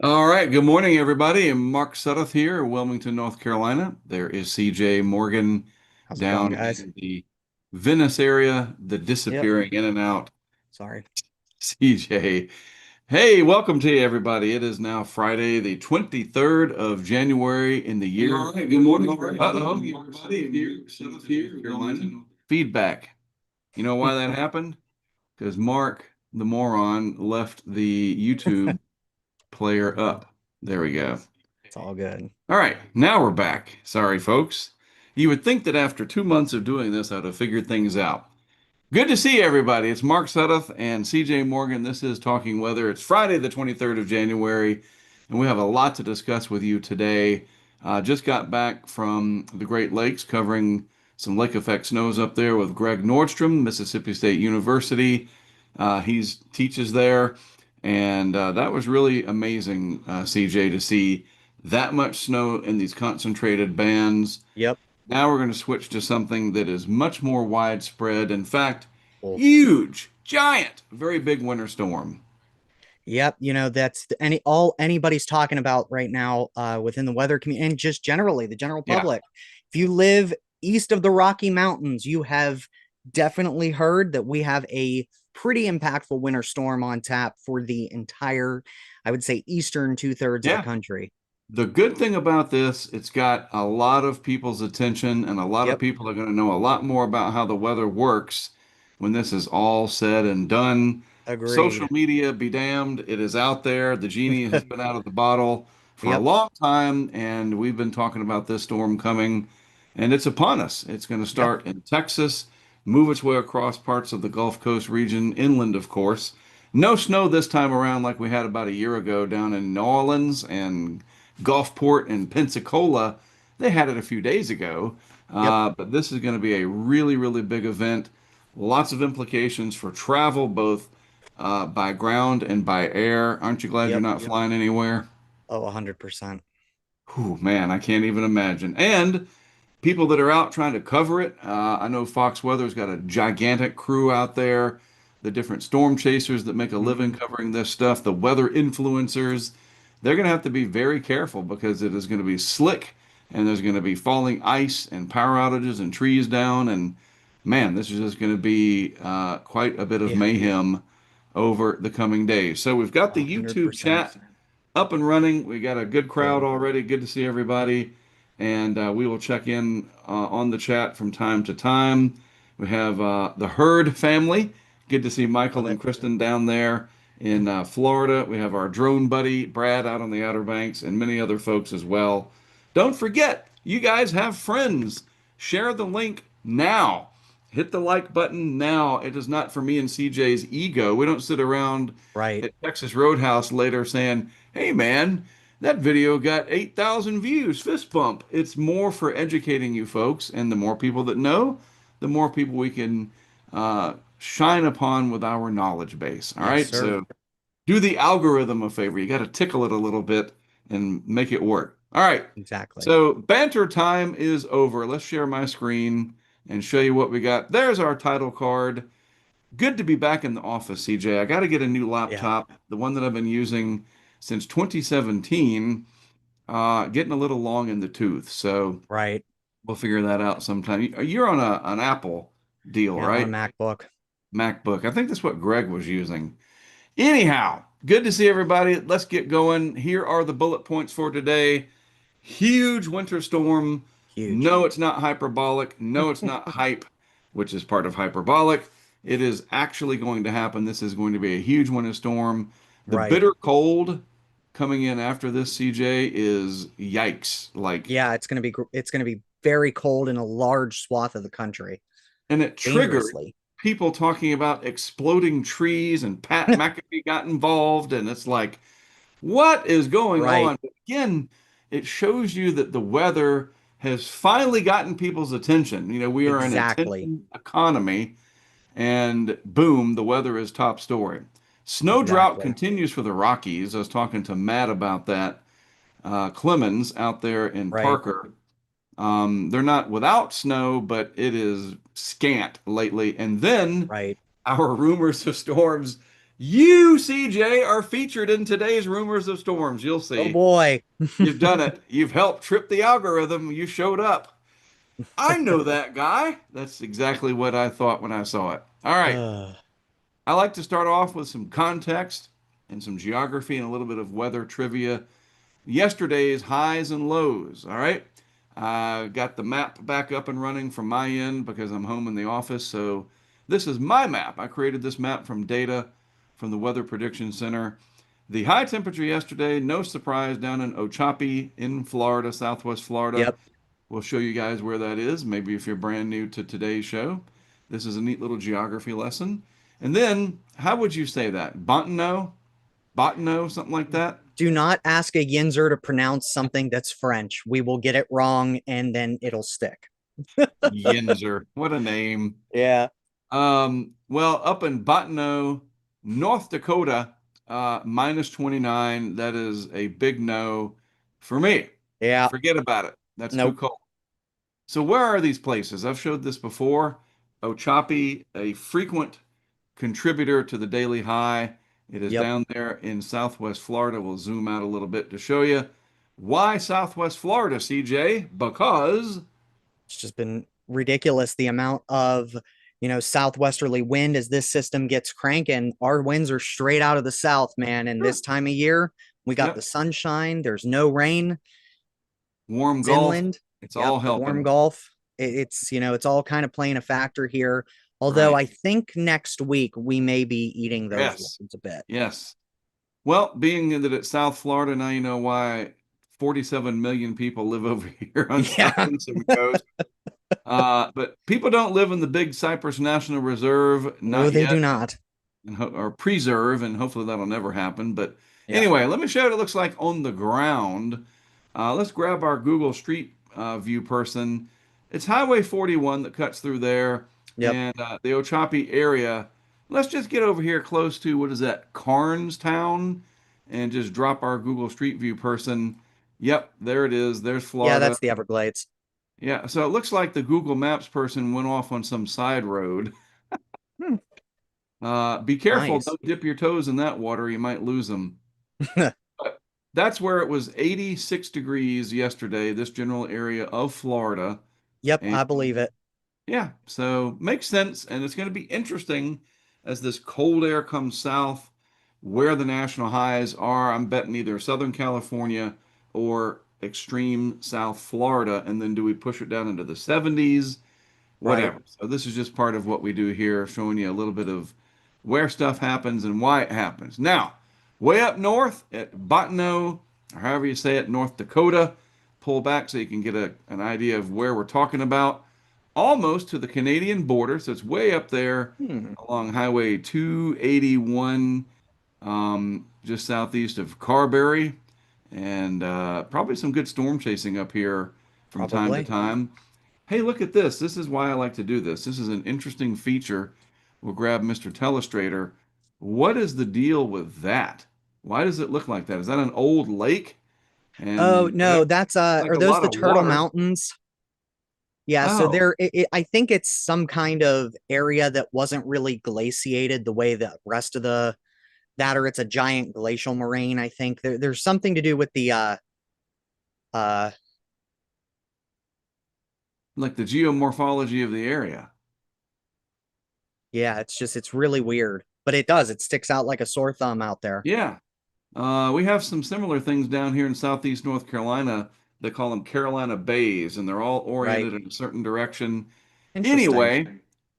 All right. Good morning, everybody. I'm Mark Sudduth here, Wilmington, North Carolina. There is CJ Morgan How's it going, down guys? in the Venice area, the Yep. disappearing in and out. Sorry. CJ. Hey, welcome to you, everybody. It is now Friday, the 23rd of January in the year. All right. Good morning. Uh-oh. Everybody here, Sudduth here, Carolina. Feedback. You know why that happened? Because Mark, the moron, left the YouTube player up. There we go. It's all good. All right, now we're back. Sorry, folks. You would think that after 2 months of doing this, I'd have figured things out. Good to see everybody. It's Mark Sudduth and CJ Morgan. This is Talking Weather. It's Friday, the 23rd of January, and we have a lot to discuss with you today. Just got back from the Great Lakes covering some lake effect snows up there with Greg Nordstrom, Mississippi State University. He's teaches there, and that was really amazing, CJ, to see that much snow in these concentrated bands. Yep. Now we're going to switch to something that is much more widespread. In fact, Well, huge, giant, very big winter storm. yep. That's all anybody's talking about right now within the weather community and just generally the general Yeah. public. If you live east of the Rocky Mountains, you have definitely heard that we have a pretty impactful winter storm on tap for the entire, I would say, eastern two-thirds of the Yeah. country. The good thing about this, it's got a lot of people's attention, and a lot of Yep. people are going to know a lot more about how the weather works when this is all said and done. Social Agreed. media, be damned, it is out there. The genie has been out of the bottle for a Yep. long time, and we've been talking about this storm coming, and it's upon us. It's going to Yep. start in Texas, move its way across parts of the Gulf Coast region, inland, of course. No snow this time around like we had about a year ago down in New Orleans and Gulfport and Pensacola. They had it a few days ago, Yep. but this is going to be a really, really big event. Lots of implications for travel, both by ground and by air. Aren't you glad you're Yep. not flying anywhere? Oh, 100%. Whew, man, I can't even imagine. And people that are out trying to cover it. I know Fox Weather's got a gigantic crew out there, the different storm chasers that make a living Mhm. covering this stuff, the weather influencers. They're going to have to be very careful because it is going to be slick and there's going to be falling ice and power outages and trees down. And man, this is just going to be quite a bit of Yeah. mayhem over the coming days. So we've got the YouTube 100%. chat up and running. We got a good crowd Good. already. Good to see everybody. And we will check in on the chat from time to time. We have the Herd family. Good to see Love Michael and it. Kristen down there in Florida. We have our drone buddy Brad out on the Outer Banks and many other folks as well. Don't forget, you guys have friends. Share the link now. Hit the like button now. It is not for me and CJ's ego. We don't sit around Right. at Texas Roadhouse later saying, hey man, that video got 8,000 views, fist bump. It's more for educating you folks, and the more people that know, the more people we can shine upon with our knowledge base. All Yes, right, sir. so do the algorithm a favor. You got to tickle it a little bit and make it work. All right, Exactly. so banter time is over. Let's share my screen and show you what we got. There's our title card. Good to be back in the office, CJ. I got to get a new Yeah. laptop. The one that I've been using since 2017, getting a little long in the tooth. So Right. we'll figure that out sometime. You're on an Apple deal, Yeah, I'm on a right? MacBook. MacBook. I think that's what Greg was using. Anyhow, good to see everybody. Let's get going. Here are the bullet points for today. Huge winter storm. Huge. No, it's not hyperbolic. No, it's not hype, which is part of hyperbolic. It is actually going to happen. This is going to be a huge winter storm. The Right. bitter cold coming in after this, CJ, is yikes. Like, Yeah, it's gonna be very cold in a large swath of the country. and it triggered Dangerously. people talking about exploding trees, and Pat McAfee got involved, and it's like, what is going Right. on? But again, it shows you that the weather has finally gotten people's attention. You know, we are an Exactly. attention economy, and boom, the weather is top story. Snow drought Exactly. continues for the Rockies. I was talking to Matt about that. Clemens out there in Right. Parker. They're not without snow, but it is scant lately. And then Right. our rumors of storms You, CJ, are featured in today's Rumors of Storms. You'll Oh see. boy. You've done it. You've helped trip the algorithm. You showed up. I know that guy. That's exactly what I thought when I saw it. All right. I like to start off with some context and some geography and a little bit of weather trivia. Yesterday's highs and lows. All right. Got the map back up and running from my end because I'm home in the office. So this is my map. I created this map from data from the Weather Prediction Center. The high temperature yesterday, no surprise, down in Ochopee in Florida, Southwest Florida. Yep. We'll show you guys where that is. Maybe if you're brand new to today's show, this is a neat little geography lesson. And then, how would you say that? Botano? Botano, something like that? Do not ask a Yinzer to pronounce something that's French. We will get it wrong and then it'll stick. Yinzer. What a name. Yeah. Well, up in Botano, North Dakota, minus 29. That is a big no for me. Yeah. Forget about it. That's too Nope. cold. So where are these places? I've showed this before. Ochopee, a frequent contributor to the daily high. It is Yep. down there in Southwest Florida. We'll zoom out a little bit to show you. Why Southwest Florida, CJ? Because, It's just been ridiculous the amount of, southwesterly wind as this system gets cranking. Our winds are straight out of the south, man. And sure, this time of year, we got the yep, sunshine. There's no rain. warm It's Gulf. inland. It's Yep, all the warm helping. Gulf. It's all kind of playing a factor here. Although Right. I think next week we may be eating those Yes. loads a bit. Yes. Well, being that it's South Florida, now you know why 47 million people live over here on Yeah. Southern coast. But people don't live in the big Cypress National Reserve, No, not they yet, do not. or preserve, and hopefully that'll never happen. But Yeah. anyway, let me show you what it looks like on the ground. Let's grab our Google Street View person. It's Highway 41 that cuts through there, Yep. and the Ochopee area. Let's just get over here close to what is that, Carnstown, and just drop our Google Street View person. Yep, there it is. There's Yeah, Florida. that's the Everglades. Yeah, so it looks like the Google Maps person went off on some side road. Hmm, Be careful, nice. don't dip your toes in that water, you might lose them. But that's where it was 86 degrees yesterday, this general area of Florida. Yep, And I believe it. yeah, so makes sense. And it's going to be interesting as this cold air comes south, where the national highs are. I'm betting either Southern California or extreme South Florida. And then do we push it down into the 70s? Right. Whatever. So this is just part of what we do here, showing you a little bit of where stuff happens and why it happens. Now, way up north at Botano, or however you say it, North Dakota, pull back so you can get an idea of where we're talking about. Almost to the Canadian border, so it's way up there Hmm, along Highway 281, just southeast of Carberry, and probably some good storm chasing up here from time to probably. time. Hey, look at this. This is why I like to do this. This is an interesting feature. We'll grab Mr. Telestrator. What is the deal with that? Why does it look like that? Is that an old lake? Oh And no, that's like are a those lot the of Turtle water. Mountains? Yeah, so Oh, I think it's some kind of area that wasn't really glaciated the way the rest of the that, or it's a giant glacial moraine. I think there's something to do with the uh like the geomorphology of the area. yeah, it's really weird. But it sticks out like a sore thumb out there. Yeah. We have some similar things down here in southeast North Carolina. They call them Carolina Bays, and they're all Right. oriented in a certain direction. Interesting. Anyway,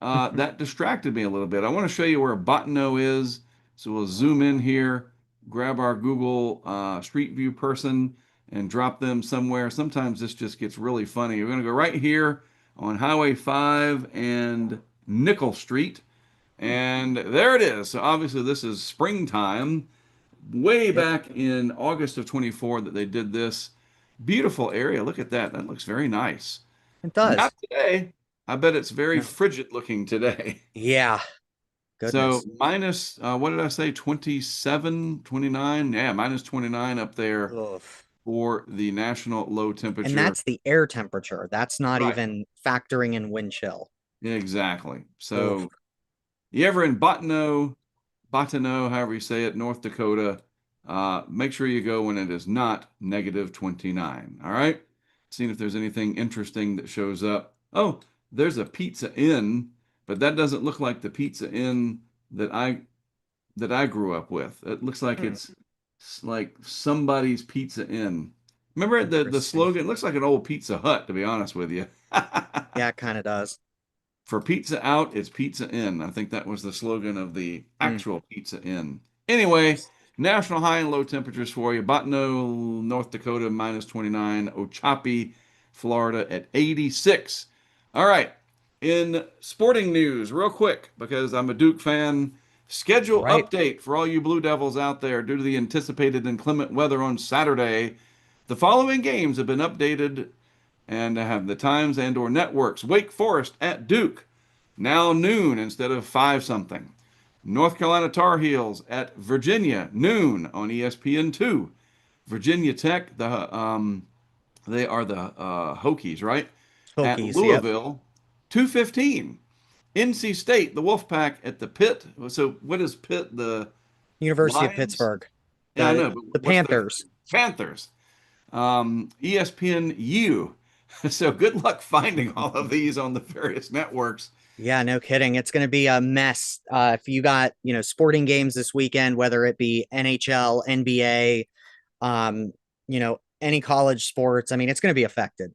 that distracted me a little bit. I want to show you where Botano is. So we'll zoom in here, grab our Google Street View person, and drop them somewhere. Sometimes this just gets really funny. We're going to go right here on Highway 5 and Nickel Street. And there it is. So obviously, this is springtime way Yep, back in August of 24 that they did this. Beautiful area. Look at that. That looks very nice. it Not does. today. I bet it's very No. frigid looking today. Yeah, So goodness. minus, what did I say? 27, 29. Yeah, minus 29 up there Ugh. for the national low And temperature. that's the air temperature. That's not Right. even factoring in wind chill. Exactly. Ugh. So you ever in Botano? Bottineau, however you say it, North Dakota. Make sure you go when it is not negative 29. All right. Seeing if there's anything interesting that shows up. Oh, there's a Pizza Inn, but that doesn't look like the Pizza Inn that I grew up with. It looks like Hmm, it's like somebody's Pizza Inn. Remember the interesting. slogan? It looks like an old Pizza Hut, to be honest with you. Yeah, it kind of does. For pizza out, it's pizza in. I think that was the slogan of the Hmm. actual Pizza Inn. Anyway, national high and low temperatures for you. Bottineau, North Dakota, minus 29. Ochopee, Florida, at 86. All right. In sporting news, real quick, because I'm a Duke fan, All schedule right. update for all you Blue Devils out there due to the anticipated inclement weather on Saturday. The following games have been updated and have the times and or networks. Wake Forest at Duke, now noon instead of 5 something. North Carolina Tar Heels at Virginia, noon on ESPN2. Virginia Tech, they are the Hokies, right? At Hokies. Yep. Louisville, 2:15. NC State, the Wolfpack at the Pit. So what is Pitt? The University of Lions? Pittsburgh. Yeah, I The know, but the what's the Panthers. Panthers? ESPN U. So good luck finding all of these on the various networks. Yeah, no kidding. It's going to be a mess. If you got, sporting games this weekend, whether it be NHL, NBA, any college sports, I mean, it's going to be affected.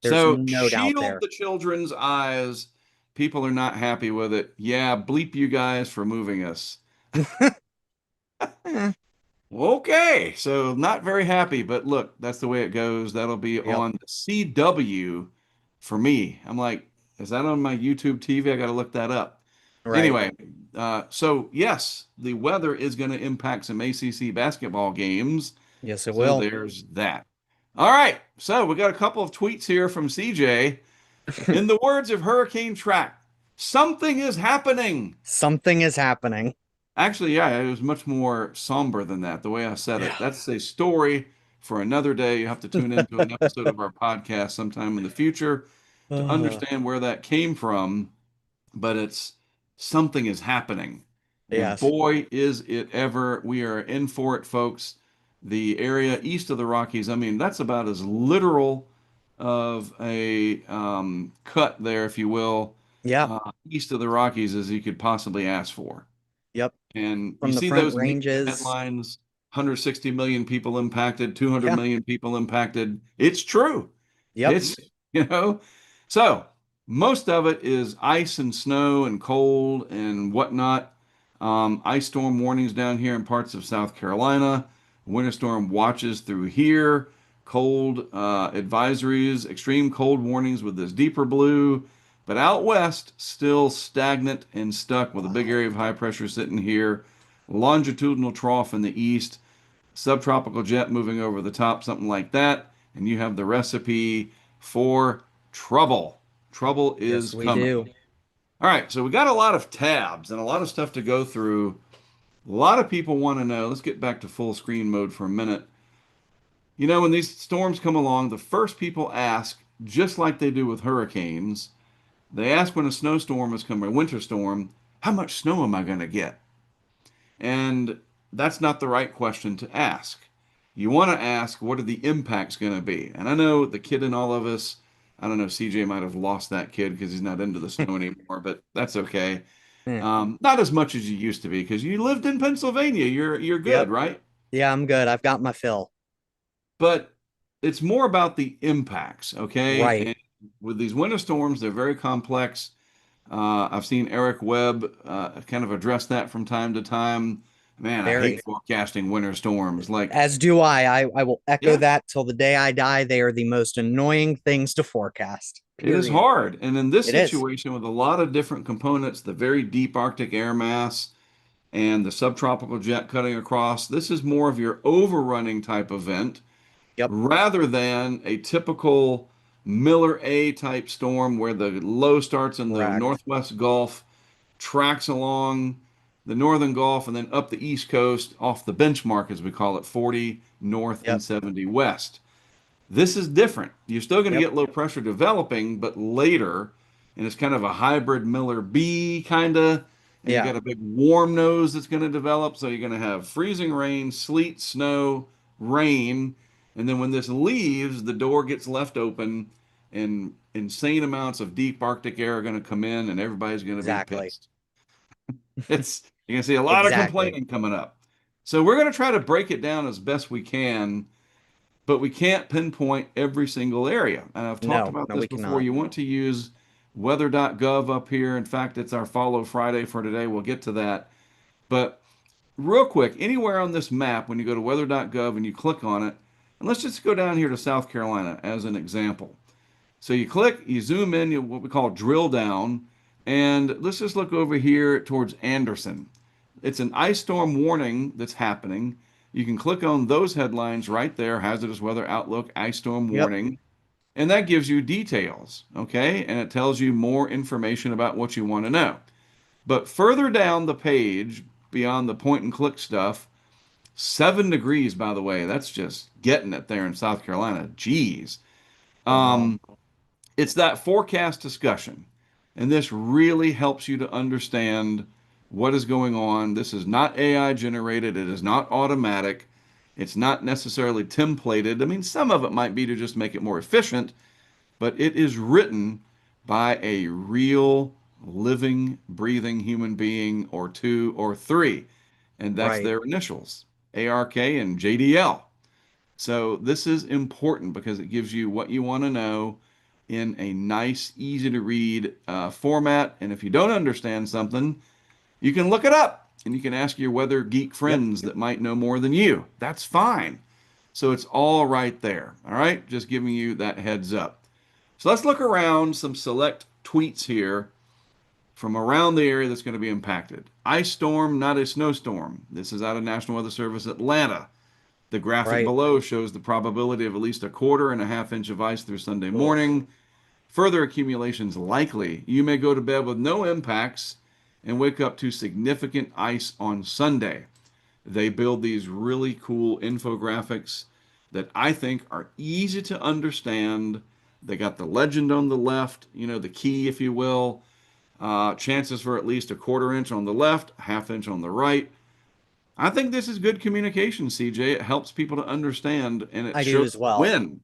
There's So no doubt shield there. the children's eyes. People are not happy with it. Yeah, bleep you guys for moving us. Eh, Okay, so not very happy, but look, that's the way it goes. That'll be yep. on the CW for me. I'm like, is that on my YouTube TV? I got to look that up. Right. Anyway, so yes, the weather is going to impact some ACC basketball games. Yes, it So will. there's that. All right, so we got a couple of tweets here from CJ. In the words of Hurricane Track, something is happening. Something is happening. Actually, yeah, it was much more somber than that, the way I said it. Yeah. That's a story for another day. You have to tune into an episode of our podcast sometime in the future to Uh, understand where that came from. But it's something is happening. And yes. boy, is it ever. We are in for it, folks. The area east of the Rockies, I mean, that's about as literal of a cut there, if you will, Yep. east of the Rockies as you could possibly ask for. Yep. And you From the see front those media ranges. headlines, 160 million people impacted, 200 Yeah. million people impacted. It's true. Yep. It's, you know, so most of it is ice and snow and cold and whatnot. Ice storm warnings down here in parts of South Carolina, winter storm watches through here, cold advisories, extreme cold warnings with this deeper blue. But out west, still stagnant and stuck with a big area of high pressure sitting here, longitudinal trough in the east, subtropical jet moving over the top, something like that. And you have the recipe for trouble. Trouble Yes, is we coming. do. All right, so we got a lot of tabs and a lot of stuff to go through. A lot of people want to know. Let's get back to full screen mode for a minute. You know, when these storms come along, the first people ask, just like they do with hurricanes, they ask when a snowstorm is coming, a winter storm, how much snow am I going to get? And that's not the right question to ask. You want to ask, what are the impacts going to be? And I know the kid in all of us, I don't know, CJ might have lost that kid because he's not into the snow anymore, but that's okay. Eh, Not as much as you used to be because you lived in Pennsylvania. You're good, Yep. right? Yeah, I'm good. I've got my fill. But it's more about the impacts, okay? Right. And with these winter storms, they're very complex. I've seen Eric Webb kind of address that from time to time. Man, I hate Very. forecasting winter storms. Like, As do I. I will echo yeah, that till the day I die. They are the most annoying things to forecast. it is Period. hard. And in this It is. situation, with a lot of different components, the very deep Arctic air mass and the subtropical jet cutting across, this is more of your overrunning type event Yep. rather than a typical Miller A type storm where the low starts in the Correct. northwest Gulf, tracks along the northern Gulf, and then up the east coast off the benchmark, as we call it, 40 north and Yep. 70 west. This is different. You're still going to Yep. get low pressure developing, but later, and it's kind of a hybrid Miller B kind of, and you Yeah, got a big warm nose that's going to develop. So you're going to have freezing rain, sleet, snow, rain. And then when this leaves, the door gets left open and insane amounts of deep Arctic air are going to come in and everybody's going to be exactly. pissed. You're going to see a lot of Exactly. complaining coming up. So we're going to try to break it down as best we can, but we can't pinpoint every single area. And I've talked No, about no, this we before. cannot. You want to use weather.gov up here. In fact, it's our follow Friday for today. We'll get to that. But real quick, anywhere on this map, when you go to weather.gov and you click on it, and let's just go down here to South Carolina as an example. So you click, you zoom in, you what we call drill down, and let's just look over here towards Anderson. It's an ice storm warning that's happening. You can click on those headlines right there, hazardous weather outlook, ice storm Yep. warning, and that gives you details, okay? And it tells you more information about what you want to know. But further down the page, beyond the point and click stuff, 7 degrees, by the way, that's just getting it there in South Carolina. Geez. Wow. Um, it's that forecast discussion. And this really helps you to understand what is going on. This is not AI generated, it is not automatic, it's not necessarily templated. I mean, some of it might be to just make it more efficient, but it is written by a real living, breathing human being or two or three. And that's Right. their initials, ARK and JDL. So this is important because it gives you what you want to know in a nice, easy to read format. And if you don't understand something, you can look it up and you can ask your weather geek Yep. friends that might know more than you. That's fine. So it's all right there. All right. Just giving you that heads up. So let's look around some select tweets here from around the area that's going to be impacted. Ice storm, not a snowstorm. This is out of National Weather Service Atlanta. The graphic Right. below shows the probability of at least a quarter and a half inch of ice through Sunday Oof. morning. Further accumulations likely. You may go to bed with no impacts and wake up to significant ice on Sunday. They build these really cool infographics that I think are easy to understand. They got the legend on the left, the key, if you will. Chances for at least a quarter inch on the left, a half inch on the right. I think this is good communication, CJ. It helps people to understand and it I do shows as well. when,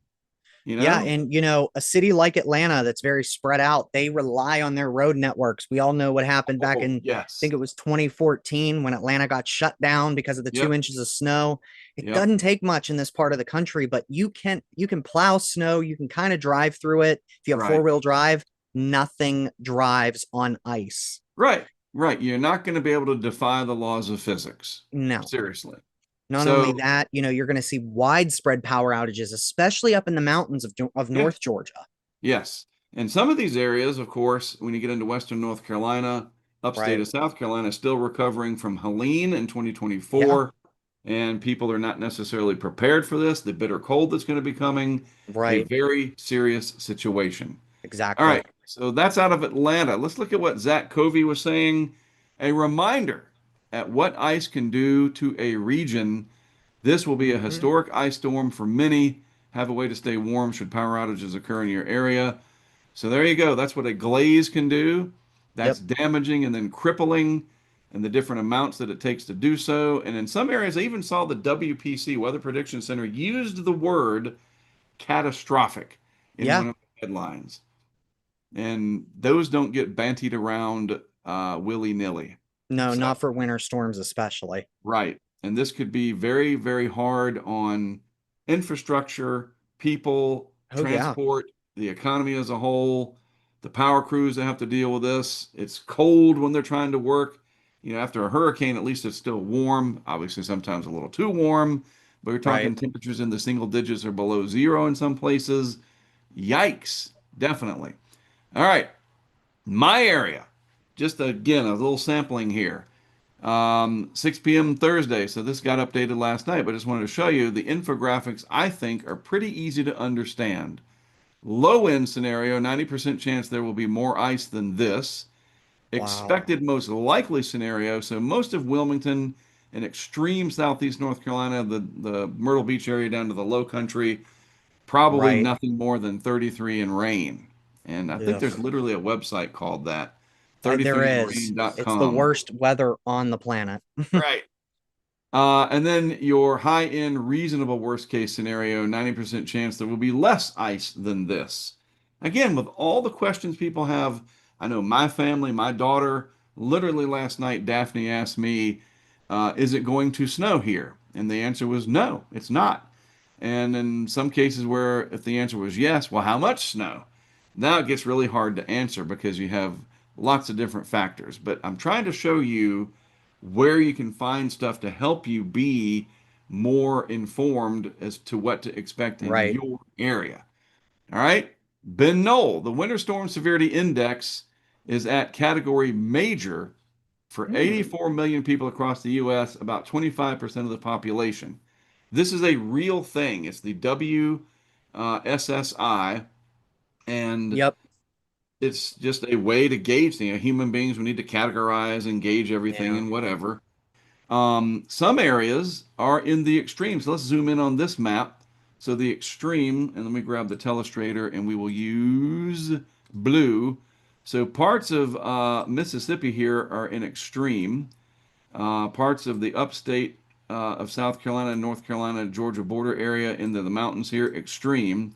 you Yeah, know? and a city like Atlanta that's very spread out, they rely on their road networks. We all know what happened back Oh, in, I think yes. it was 2014 when Atlanta got shut down because of the two Yep. inches of snow. It Yep. doesn't take much in this part of the country, but you can plow snow, you can kind of drive through it. If you have Right. four-wheel drive, nothing drives on ice. Right. Right. You're not going to be able to defy the laws of physics. No. Seriously. Not only So, that, you're going to see widespread power outages, especially up in the mountains of yeah. North Georgia. Yes. And some of these areas, of course, when you get into Western North Carolina, upstate Right. of South Carolina, still recovering from Helene in Yeah. 2024. And people are not necessarily prepared for this, the bitter cold that's going to be coming, a Right. very serious situation. All Exactly. right. So that's out of Atlanta. Let's look at what Zach Covey was saying. A reminder at what ice can do to a region. This will be a Hmm. historic ice storm for many. Have a way to stay warm should power outages occur in your area. So there you go. That's what a glaze can do. That's Yep. damaging and then crippling, and the different amounts that it takes to do so. And in some areas, I even saw the WPC, Weather Prediction Center, used the word catastrophic in Yeah. one of the headlines. And those don't get bantied around willy nilly. No, So not for winter storms, especially. right. And this could be very, very hard on infrastructure, people, Oh, yeah. transport, the economy as a whole, the power crews that have to deal with this. It's cold when they're trying to work. After a hurricane, at least it's still warm. Obviously, sometimes a little too warm, but you're Right. talking temperatures in the single digits or below zero in some places. Yikes, definitely. All right, my area. Just again, a little sampling here. 6 p.m. Thursday. So this got updated last night, but I just wanted to show you the infographics I think are pretty easy to understand. Low end scenario, 90% chance there will be more ice than this. Wow. Expected most likely scenario, so most of Wilmington and extreme southeast North Carolina, the Myrtle Beach area down to the low country, probably Right. nothing more than 33 in rain. And I think there's Ugh. literally a website called that. There is. It's the 33rain.com. worst weather on the planet. Right. And then your high end, reasonable worst case scenario, 90% chance there will be less ice than this. Again, with all the questions people have, I know my family, my daughter, literally last night, Daphne asked me, is it going to snow here? And the answer was no, it's not. And in some cases where if the answer was yes, well, how much snow? Now it gets really hard to answer because you have lots of different factors. But I'm trying to show you where you can find stuff to help you be more informed as to what to expect in Right. your area. All right. Ben Knoll, the Winter Storm Severity Index is at category major for Hmm. 84 million people across the U.S., about 25% of the population. This is a real thing. It's the WSSI, and Yep. it's just a way to gauge things. Human beings, we need to categorize and gauge everything Yeah. and whatever. Some areas are in the extremes. Let's zoom in on this map. So the extreme, and let me grab the telestrator, and we will use blue. So parts of Mississippi here are in extreme. Parts of the upstate of South Carolina, North Carolina, Georgia border area into the mountains here, extreme.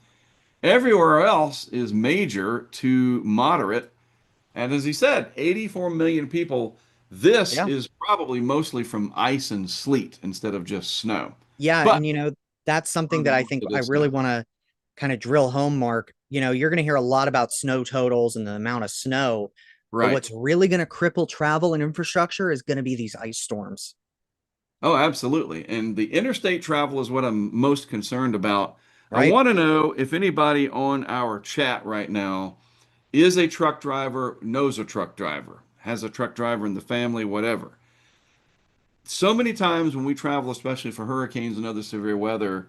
Everywhere else is major to moderate. And as he said, 84 million people. This Yeah. is probably mostly from ice and sleet instead of just snow. Yeah. But And, that's something that I most think of I this really snow. want to kind of drill home, Mark. You're going to hear a lot about snow totals and the amount of snow, but Right. what's really going to cripple travel and infrastructure is going to be these ice storms, Oh, absolutely. And the interstate travel is what I'm most concerned about. I right? want to know if anybody on our chat right now is a truck driver, knows a truck driver, has a truck driver in the family, whatever. So many times when we travel, especially for hurricanes and other severe weather,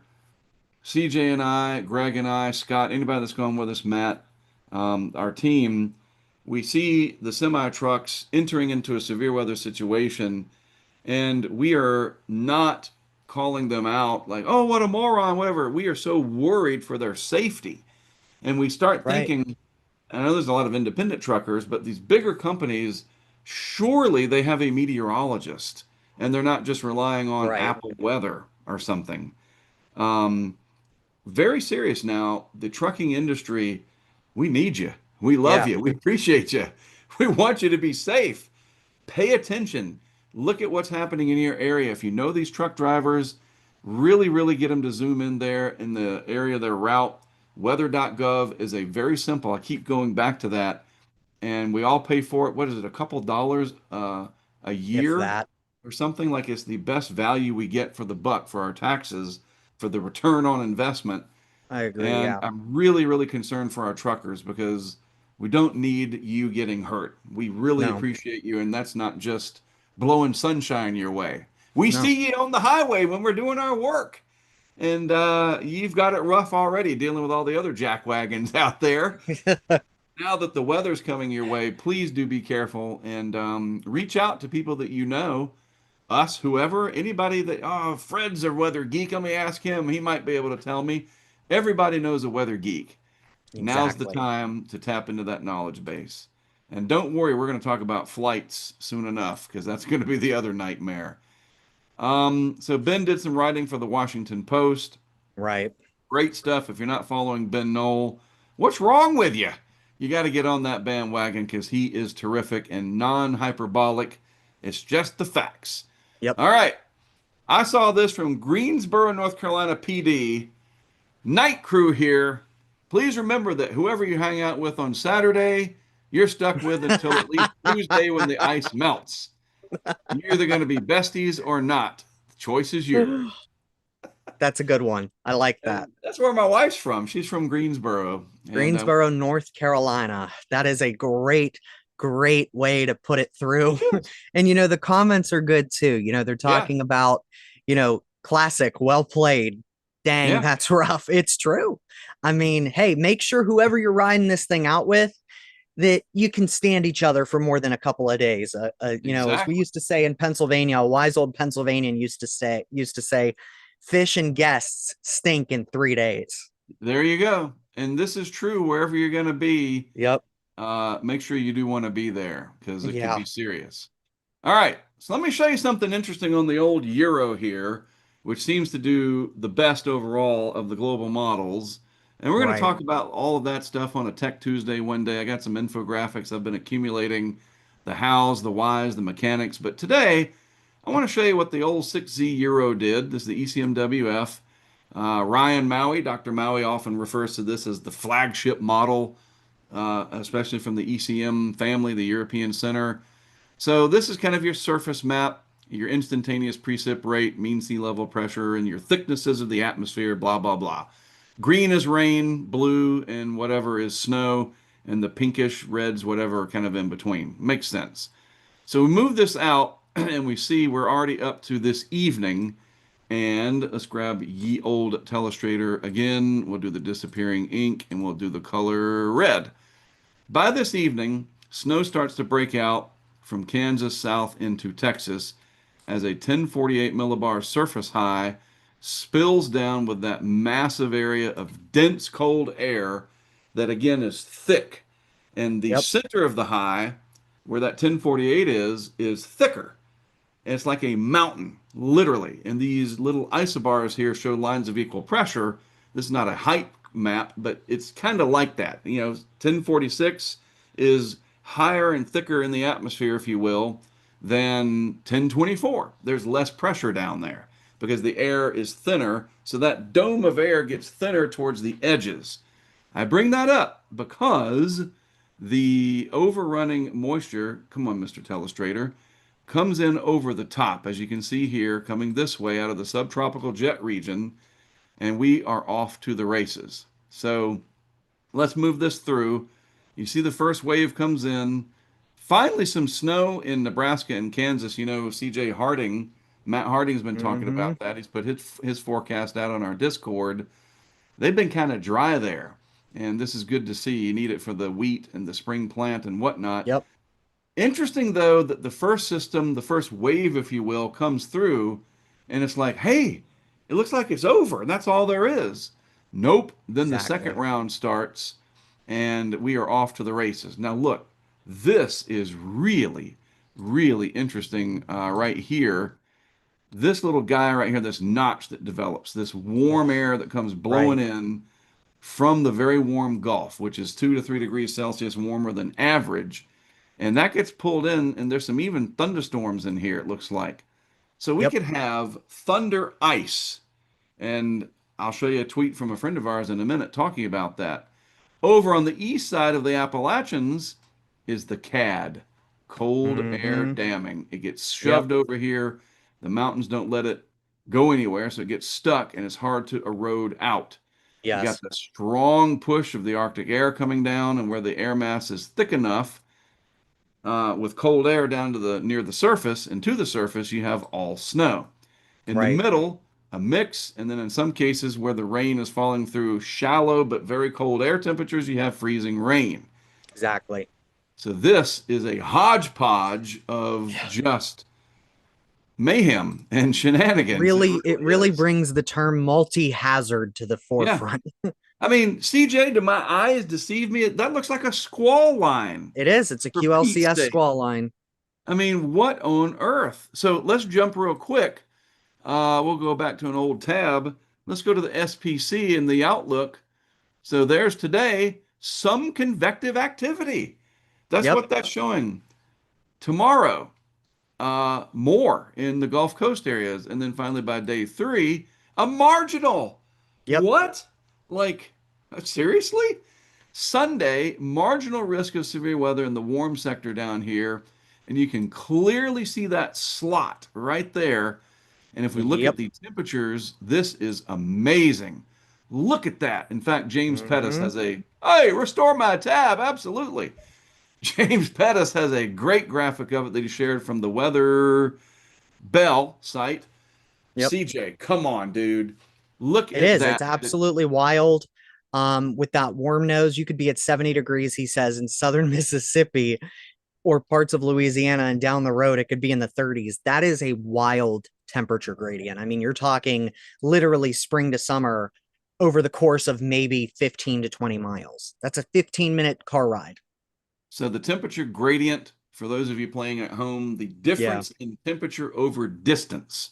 CJ and I, Greg and I, Scott, anybody that's going with us, Matt, our team, we see the semi trucks entering into a severe weather situation, and we are not calling them out like, oh, what a moron, whatever. We are so worried for their safety. And we start Right. thinking, I know there's a lot of independent truckers, but these bigger companies, surely they have a meteorologist and they're not just relying on Right. Apple weather or something. Um, Very serious now. The trucking industry, we need you. We love Yeah. you. We appreciate you. We want you to be safe. Pay attention. Look at what's happening in your area. If you know these truck drivers, really, really get them to zoom in there in the area of their route. Weather.gov is a very simple. I keep going back to that, and we all pay for it. What is it? A couple dollars a If year that, or something like it's the best value we get for the buck for our taxes for the return on investment. I agree. And Yeah. I'm really, really concerned for our truckers because we don't need you getting hurt. We really No, appreciate you, and that's not just blowing sunshine your way. We no. see you on the highway when we're doing our work, and you've got it rough already dealing with all the other jack wagons out there. Now that the weather's coming your way, please do be careful and reach out to people that you know, us, whoever, anybody that, oh, Fred's a weather geek. Let me ask him. He might be able to tell me. Everybody knows a weather geek. Now's the Exactly. time to tap into that knowledge base. And don't worry, we're going to talk about flights soon enough because that's going to be the other nightmare. So Ben did some writing for the Washington Post. Right. Great stuff. If you're not following Ben Knoll, what's wrong with you? You got to get on that bandwagon because he is terrific and non hyperbolic. It's just the facts. Yep. All right. I saw this from Greensboro, North Carolina PD. Night crew here. Please remember that whoever you hang out with on Saturday, you're stuck with until at least Tuesday when the ice melts. You're either going to be besties or not. The choice is yours. That's a good one. I like that. And that's where my wife's from. She's from Greensboro. And Greensboro, North Carolina. That is a great, great way to put it through. it is. And the comments are good too. They're Yeah. talking about, classic, well played. Dang, Yeah. that's rough. It's true. I mean, hey, make sure whoever you're riding this thing out with that you can stand each other for more than a couple of days. As we Exactly. used to say in Pennsylvania, a wise old Pennsylvanian used to say, fish and guests stink in 3 days. There you go. And this is true wherever you're going to be. Yep. make sure you do want to be there because it could Yeah, be serious. All right, so let me show you something interesting on the old Euro here, which seems to do the best overall of the global models. And we're going to right. talk about all of that stuff on a Tech Tuesday one day. I got some infographics I've been accumulating, the hows, the whys, the mechanics. But today, I want to show you what the old 6Z Euro did. This is the ECMWF. Ryan Maui, Dr. Maui often refers to this as the flagship model, especially from the ECM family, the European Center. So this is kind of your surface map, your instantaneous precip rate, mean sea level pressure, and your thicknesses of the atmosphere, blah, blah, blah. Green is rain, blue and whatever is snow, and the pinkish reds, whatever, kind of in between. Makes sense. So we move this out, and we see we're already up to this evening. And let's grab ye old telestrator again. We'll do the disappearing ink, and we'll do the color red. By this evening, snow starts to break out from Kansas south into Texas as a 1048 millibar surface high spills down with that massive area of dense cold air that again is thick. And the Yep. center of the high, where that 1048 is thicker. And it's like a mountain, literally. And these little isobars here show lines of equal pressure. This is not a height map, but it's kind of like that. 1046 is higher and thicker in the atmosphere, if you will, than 1024. There's less pressure down there because the air is thinner. So that dome of air gets thinner towards the edges. I bring that up because the overrunning moisture, come on, Mr. Telestrator, comes in over the top, as you can see here, coming this way out of the subtropical jet region, and we are off to the races. So let's move this through. You see the first wave comes in. Finally, some snow in Nebraska and Kansas. CJ Harding, Matt Harding's been talking Mm-hmm. about that. He's put his forecast out on our Discord. They've been kind of dry there, and this is good to see. You need it for the wheat and the spring plant and whatnot. Yep. Interesting, though, that the first system, the first wave, if you will, comes through, and it's like, hey, it looks like it's over, and that's all there is. Nope. Then the second Exactly. round starts, and we are off to the races. Now, look, this is really, really interesting right here. This little guy right here, this notch that develops, this warm air that comes blowing Right. in from the very warm Gulf, which is 2 to 3 degrees Celsius warmer than average. And that gets pulled in, and there's some even thunderstorms in here, it looks like. So we Yep. could have thunder ice. And I'll show you a tweet from a friend of ours in a minute talking about that. Over on the east side of the Appalachians is the CAD, cold air Mm-hmm. damming. It gets Yep. shoved over here. The mountains don't let it go anywhere, so it gets stuck and it's hard to erode out. You got Yes. the strong push of the Arctic air coming down, and where the air mass is thick enough, with cold air down to the near the surface and to the surface, you have all snow. In the Right. middle, a mix, and then in some cases where the rain is falling through shallow but very cold air temperatures, you have freezing rain. Exactly. So this is a hodgepodge of Yeah. just mayhem and shenanigans. It It really really is. brings the term multi-hazard to the Yeah. forefront. I mean, CJ, do my eyes deceive me? That looks like a squall line, It is. It's a for Pete's QLCS sake. squall line. I mean, what on earth? So let's jump real quick. We'll go back to an old tab. Let's go to the SPC and the outlook. So there's today some convective activity. That's Yep. what that's showing. Tomorrow, more in the Gulf Coast areas. And then finally by day 3, a marginal. Yep. What? Like, seriously? Sunday, marginal risk of severe weather in the warm sector down here. And you can clearly see that slot right there. And if we look at Yep. the temperatures, this is amazing. Look at that. In fact, James Pettis Mm-hmm. has hey, restore my tab. Absolutely. James Pettis has a great graphic of it that he shared from the Weather Bell site. Yep. CJ, come on, dude. Look It at is. that. It's absolutely wild. With that warm nose, you could be at 70 degrees, he says, in southern Mississippi or parts of Louisiana, and down the road, it could be in the 30s. That is a wild temperature gradient. I mean, you're talking literally spring to summer over the course of maybe 15 to 20 miles. That's a 15-minute car ride. So the temperature gradient, for those of you playing at home, the Yeah. difference in temperature over distance.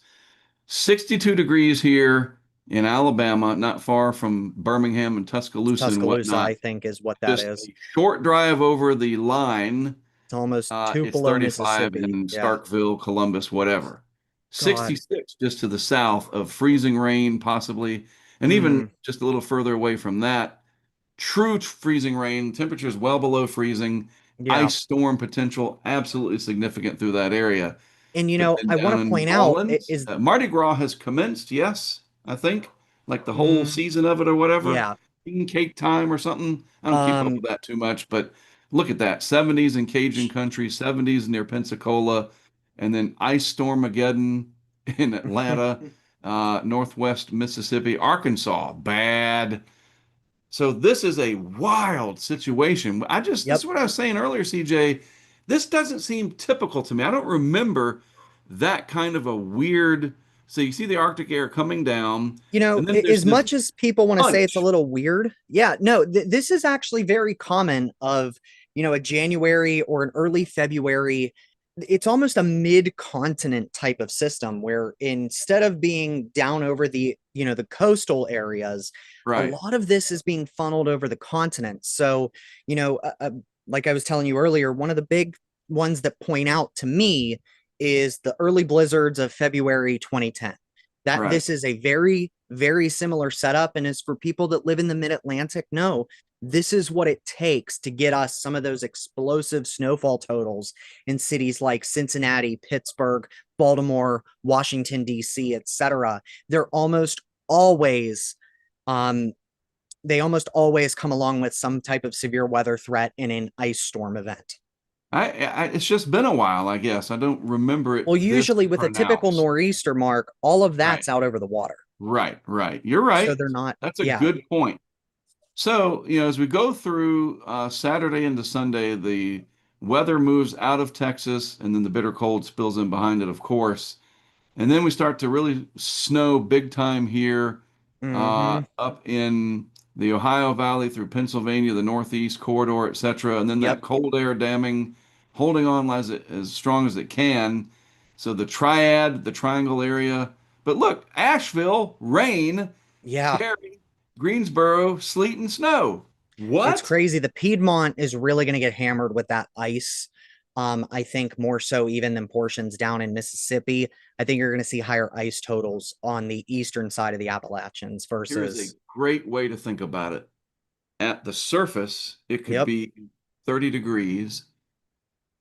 62 degrees here in Alabama, not far from Birmingham and Tuscaloosa and Tuscaloosa, whatnot. I think, is what that Just is. a short drive over the line. It's almost It's Tupelo, 35 Mississippi. in Yeah. Starkville, Columbus, whatever. God. 66 just to the south of freezing rain, possibly, and even Mm, just a little further away from that, true freezing rain, temperatures well below freezing, yeah. ice storm potential absolutely significant through that area. And But then I want down to in New point out Orleans, is Mardi Gras has commenced, yes, I think, like the whole mm, season of it or whatever. yeah. King Cake time or something. I don't keep up Um with that too much, but look at that. 70s in Cajun country, 70s near Pensacola, and then Ice Stormageddon in Atlanta, Northwest Mississippi, Arkansas, bad. So this is a wild situation. This yep. is what I was saying earlier, CJ. This doesn't seem typical to me. I don't remember that kind of a weird. So you see the Arctic air coming down, and then there's As this much as people want to say it's a punch. little weird, yeah, no, this is actually very common of, a January or an early February. It's almost a mid-continent type of system where instead of being down over the coastal areas, a Right, lot of this is being funneled over the continent. So, you know, uh, uh, like I was telling you earlier, one of the big ones that point out to me is the early blizzards of February 2010. That right. this is a very, very similar setup. And as for people that live in the mid-Atlantic, no, this is what it takes to get us some of those explosive snowfall totals in cities like Cincinnati, Pittsburgh, Baltimore, Washington, D.C., etc. They're always um, they almost always come along with some type of severe weather threat in an ice storm event. It's just been a while, I guess. I don't remember it Well, this usually with a typical pronounced. nor'easter, Mark, all of Right, that's out over the water. right, right. You're So right. they're not, That's a yeah. good point. So, as we go through Saturday into Sunday, the weather moves out of Texas, and then the bitter cold spills in behind it, of course. And then we start to really snow big time here Mm-hmm. up in the Ohio Valley through Pennsylvania, the Northeast corridor, etc. And then that Yep. cold air damming, holding on as strong as it can. So the triad, the triangle area. But look, Asheville, rain, Yeah. Cary, Greensboro, sleet and snow. It's What? crazy. The Piedmont is really going to get hammered with that ice. I think more so even than portions down in Mississippi. I think you're going to see higher ice totals on the eastern side of the Appalachians Here is a versus, great way to think about it. At the surface, it could yep. be 30 degrees,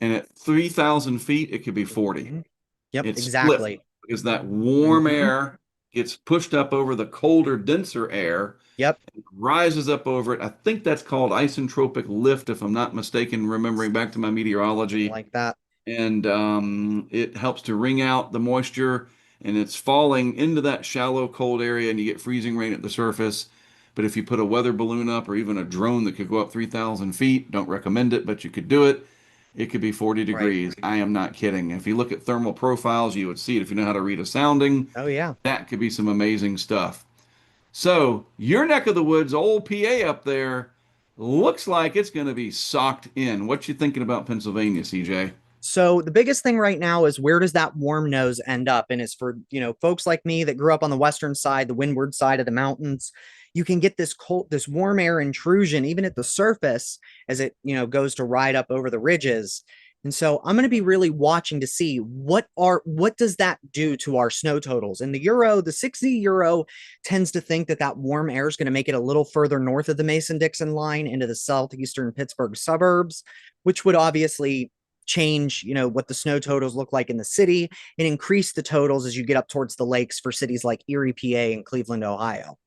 and at 3,000 feet, it could be 40. Mhm. Yep, It's split exactly. because that warm Hmm. air gets pushed up over the colder, denser air, Yep, rises up over it. I think that's called isentropic lift, if I'm not mistaken, remembering back to my something meteorology. like that. And it helps to wring out the moisture, and it's falling into that shallow, cold area, and you get freezing rain at the surface. But if you put a weather balloon up or even a drone that could go up 3,000 feet, don't recommend it, but you could do it. It could be 40 Right. degrees. I am not kidding. If you look at thermal profiles, you would see it. If you know how to read a sounding, Oh yeah. that could be some amazing stuff. So, your neck of the woods, old PA up there, looks like it's going to be socked in. What you thinking about Pennsylvania, CJ? So the biggest thing right now is where does that warm nose end up? And it's for, folks like me that grew up on the western side, the windward side of the mountains, you can get this warm air intrusion even at the surface as it, goes to ride up over the ridges. And so I'm going to be really watching to see what does that do to our snow totals. And the 60 Euro tends to think that that warm air is going to make it a little further north of the Mason-Dixon line into the southeastern Pittsburgh suburbs, which would obviously change, what the snow totals look like in the city and increase the totals as you get up towards the lakes for cities like Erie, PA and Cleveland, Ohio.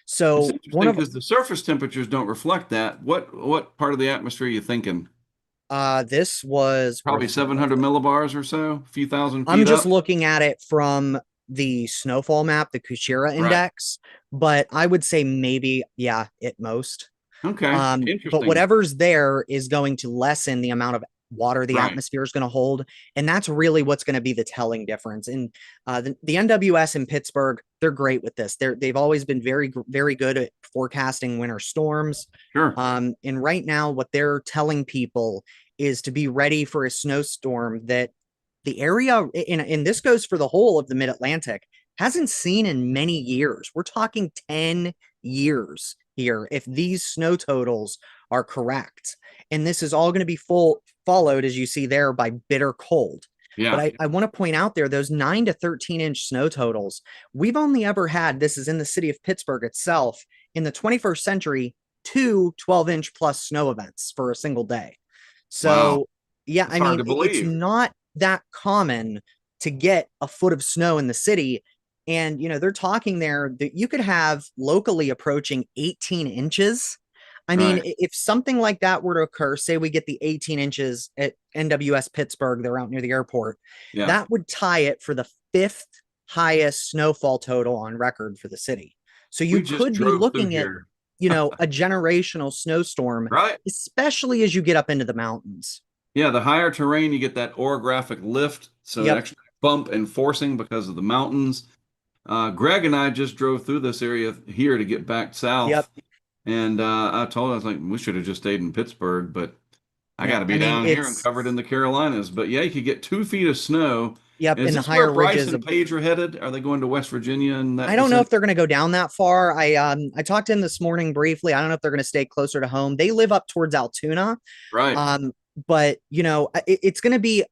It's So one interesting of because the surface temperatures don't reflect that. What part of the atmosphere are you thinking? this was where Probably the heck was 700 it? millibars or so, a few thousand I'm feet just up. looking at it from the snowfall map, the Kuchera Right. index, but I would say maybe, yeah, at most. Okay. But Interesting. whatever's there is going to lessen the amount of water the Right. atmosphere is going to hold. And that's really what's going to be the telling difference. And the NWS in Pittsburgh, they're great with this. They've always been very good at forecasting winter storms. Sure. And right now, what they're telling people is to be ready for a snowstorm that the area, and this goes for the whole of the Mid Atlantic, hasn't seen in many years. We're talking 10 years here if these snow totals are correct. And this is all going to be followed, as you see there, by bitter cold. But Yeah. I want to point out there, those 9 to 13-inch snow totals, we've only ever had, this is in the city of Pittsburgh itself, in the 21st century, two 12-inch plus snow events for a single day. Wow. So, yeah, It's I hard mean, to it's believe. not that common to get a foot of snow in the city. And, they're talking there that you could have locally approaching 18 inches. I mean, Right. if something like that were to occur, say we get the 18 inches at NWS Pittsburgh, they're out near the airport, Yeah. that would tie it for the fifth highest snowfall total on record for the city. So you We just could be drove through looking at, here. a generational snowstorm, Right. especially as you get up into the mountains. Yeah, the higher terrain, you get that orographic lift, so Yep. extra bump and forcing because of the mountains. Greg and I just drove through this area here to get back Yep. south, and I told him, I was like, we should have just stayed in Pittsburgh, but I got Yeah. to I be mean, down here and it's, covered in the Carolinas. But yeah, you could get 2 feet of snow. yep. Is In the this where higher Bryce ridges and of, Paige are headed? Are they going to West Virginia and that I don't know vicinity? if they're going to go down that far. I talked to him this morning briefly. I don't know if they're going to stay closer to home. They live up towards Altoona. Right. But it's going to be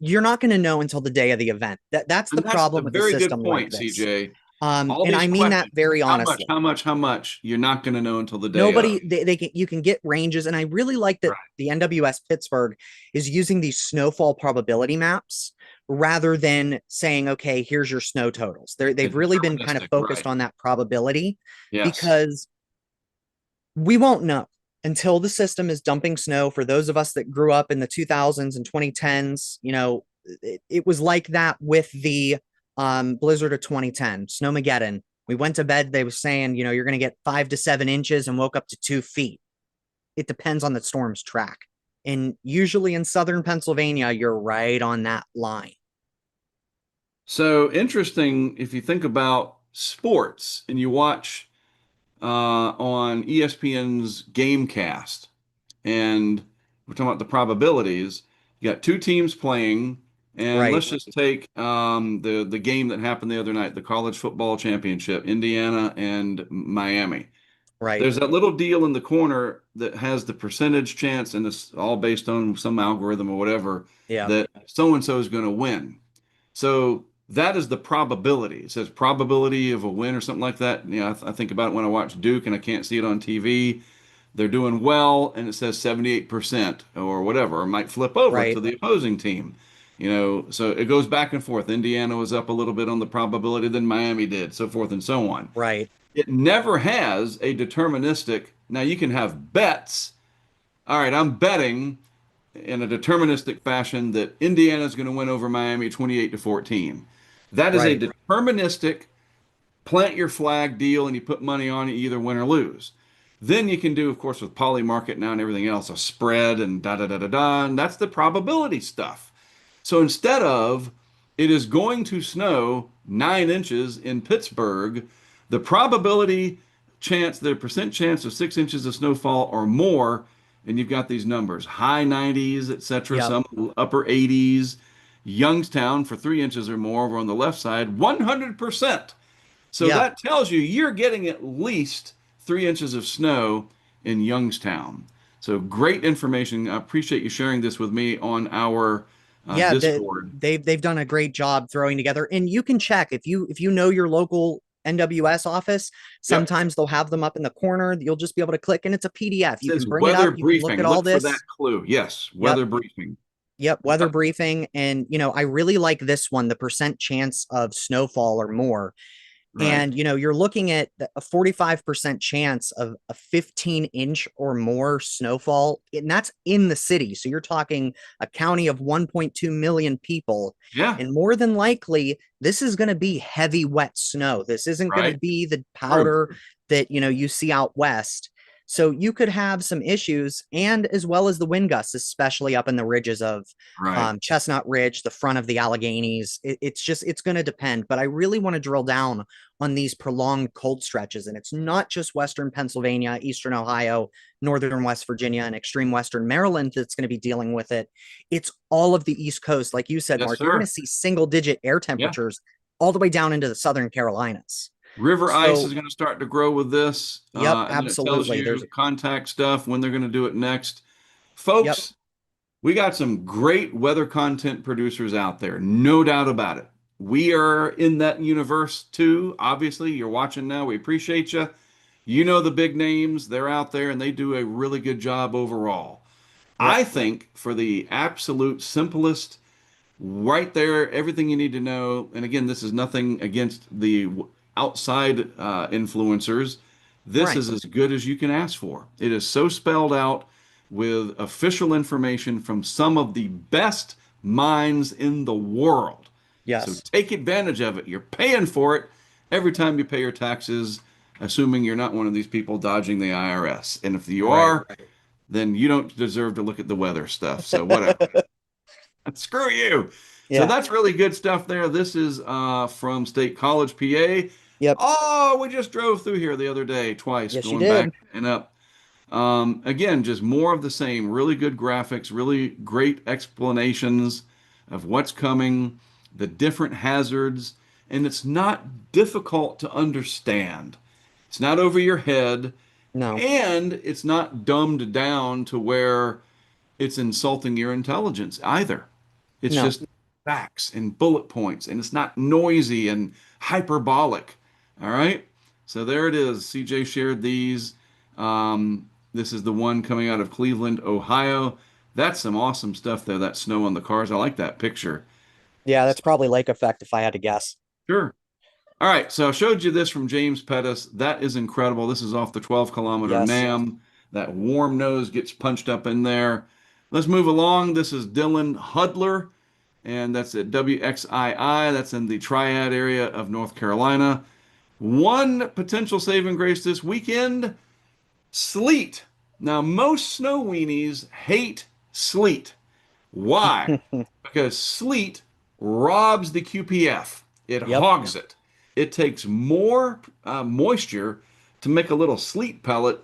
you're not going to know until the day of the event. That's And the that's a problem with a very good system like point, this. CJ. All And these I mean that questions, very how much, honestly. how much, how much, you're not going to know until the day of. Nobody they can you can get ranges, and I really like that Right. the NWS Pittsburgh is using these snowfall probability maps rather than saying, okay, here's your snow totals. A They've really been kind of deterministic, focused right. on that probability Yes. because we won't know until the system is dumping snow. For those of us that grew up in the 2000s and 2010s, it was like that with the blizzard of 2010, Snowmageddon. We went to bed, they were saying, you're going to get 5 to 7 inches and woke up to 2 feet. It depends on the storm's track. And usually in southern Pennsylvania, you're right on that line. So if you think about sports and you watch on ESPN's Gamecast, and we're talking about the probabilities. You got two teams playing, and Right, let's just take the game that happened the other night, the college football championship, Indiana and Miami. right. There's that little deal in the corner that has the percentage chance, and it's all based on some algorithm or whatever, Yeah, that so and so is going to win. So that is the probability. It says probability of a win or something like that. I think about it when I watch Duke and I can't see it on TV. They're doing well, and it says 78% or whatever, or might flip over to right, the opposing team. So it goes back and forth. Indiana was up a little bit on the probability than Miami did, so forth and so on. right. It never has a deterministic. Now you can have bets. All right, I'm betting in a deterministic fashion that Indiana is going to win over Miami 28-14. That is a Right, deterministic plant your flag deal and you put money on it, you either win or lose. Then you can do, of course, with poly market now and everything else, a spread and da da da da da, and that's the probability stuff. So instead of it is going to snow 9 inches in Pittsburgh, the probability chance, the percent chance of 6 inches of snowfall or more, and you've got these numbers high 90s, etc., yep, some upper 80s. Youngstown for 3 inches or more over on the left side, 100%. So yeah. that tells you you're getting at least 3 inches of snow in Youngstown. So great information. I appreciate you sharing this with me on our Yeah, Discord. they've done a great job throwing together. And you can check if you know your local NWS office. Yep. Sometimes they'll have them up in the corner. You'll just be able to click, and it's a PDF. It You can says bring it weather up. You can look briefing. at all Look for that this. clue. Yes, Yep. weather briefing. Yep, weather Yep. briefing. And I really like this one, the percent chance of snowfall or more. Right. And you're looking at a 45% chance of a 15-inch or more snowfall, and that's in the city. So you're talking a county of 1.2 million people. Yeah. And more than likely, this is going to be heavy, wet snow. This isn't going to Right. be the True. powder that you see out west. So you could have some issues, and as well as the wind gusts, especially up in the ridges of Right. Chestnut Ridge, the front of the Alleghenies. It's going to depend. But I really want to drill down on these prolonged cold stretches. And it's not just Western Pennsylvania, Eastern Ohio, Northern West Virginia, and extreme Western Maryland that's going to be dealing with it. It's all of the East Coast. Like you said, Yes, Mark, you're going sir. to see single digit air Yeah. temperatures all the way down into the Southern Carolinas. River ice So, is going to start to grow with this. yep, And then it tells absolutely. you contact stuff when they're going to do it next. Yep, Folks, we got some great weather content producers out there, no doubt about it. We are in that universe too. Obviously, you're watching now. We appreciate you. You know the big names, they're out there and they do a really good job overall. yep, I think for the absolute simplest, right there, everything you need to know. And again, this is nothing against the outside influencers. This right. is as good as you can ask for. It is so spelled out with official information from some of the best minds in the world. So Yes, take advantage of it. You're paying for it every time you pay your taxes, assuming you're not one of these people dodging the IRS. And if you right. are, then you don't deserve to look at the weather stuff. So whatever. Screw you. So Yeah, that's really good stuff there. This is from State College, PA. yep. Oh, we just drove through here the other day twice, Yes, you going back did. and up. Again, just more of the same. Really good graphics, really great explanations of what's coming, the different hazards, and it's not difficult to understand. It's not over your head, No, and it's not dumbed down to where it's insulting your intelligence either. It's no. just facts and bullet points, and it's not noisy and hyperbolic. All right. So there it is. CJ shared these. This is the one coming out of Cleveland, Ohio. That's some awesome stuff there. That snow on the cars. I like that picture. Yeah, that's probably lake effect if I had to guess. Sure. All right. So I showed you this from James Pettis. That is incredible. This is off the 12-kilometer Yes. NAM. That warm nose gets punched up in there. Let's move along. This is Dylan Hudler, and that's at WXII. That's in the Triad area of North Carolina. One potential saving grace this weekend, sleet. Now, most snow weenies hate sleet. Why? Because sleet robs the QPF. It Yep. hogs it. It takes more moisture to make a little sleet pellet.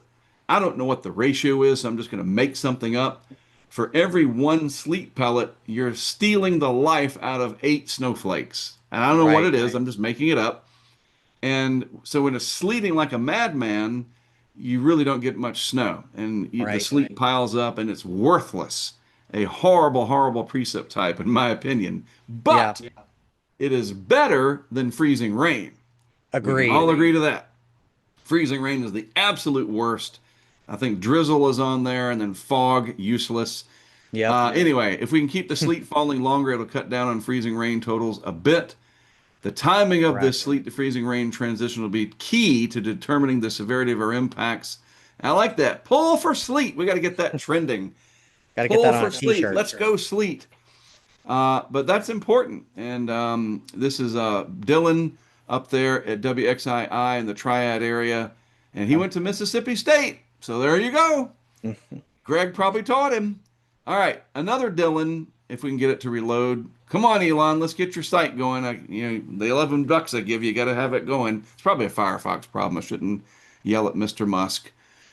I don't know what the ratio is, so I'm just going to make something up. For every one sleet pellet, you're stealing the life out of 8 snowflakes. And I don't know what Right. it is, I'm just making it up. And so when it's sleeting like a madman, you really don't get much snow. And the Right. sleet piles up and it's worthless. A horrible, horrible precip type, in my opinion. Yeah. But it is better than freezing rain. We can Agreed. all agree to that. Freezing rain is the absolute worst. I think drizzle is on there and then fog, useless. Yep. Anyway, if we can keep the sleet falling longer, it'll cut down on freezing rain totals a bit. The timing of this Correct. sleet to freezing rain transition will be key to determining the severity of our impacts. I like that. Pull for sleet. We got to get that trending. Got to get Pull that on for a sleet. t-shirt. Let's go sleet. But that's important. And this is Dylan up there at WXII in the Triad area. And he Yep. went to Mississippi State. So there you go. Greg probably taught him. All right, another Dylan, if we can get it to reload. Come on, Elon, let's get your site going. The $11 I give you, got to have it going. It's probably a Firefox problem. I shouldn't yell at Mr. Musk.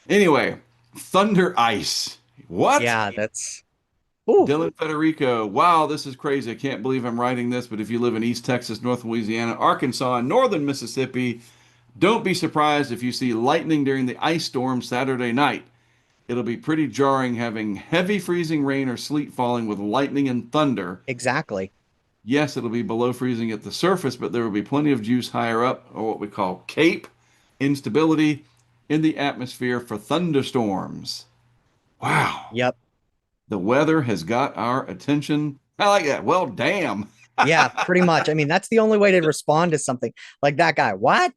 Anyway, Thunder Ice. What? Yeah, that's ooh, Dylan Federico. Wow, this is crazy. I can't believe I'm writing this, but if you live in East Texas, North Louisiana, Arkansas, and northern Mississippi, don't be surprised if you see lightning during the ice storm Saturday night. It'll be pretty jarring having heavy freezing rain or sleet falling with lightning and thunder. exactly. Yes, it'll be below freezing at the surface, but there will be plenty of juice higher up, or what we call CAPE, instability in the atmosphere for thunderstorms. Wow. Yep. The weather has got our attention. I like that. Well, damn. Yeah, pretty much. I mean, that's the only way to respond to something like that guy. What?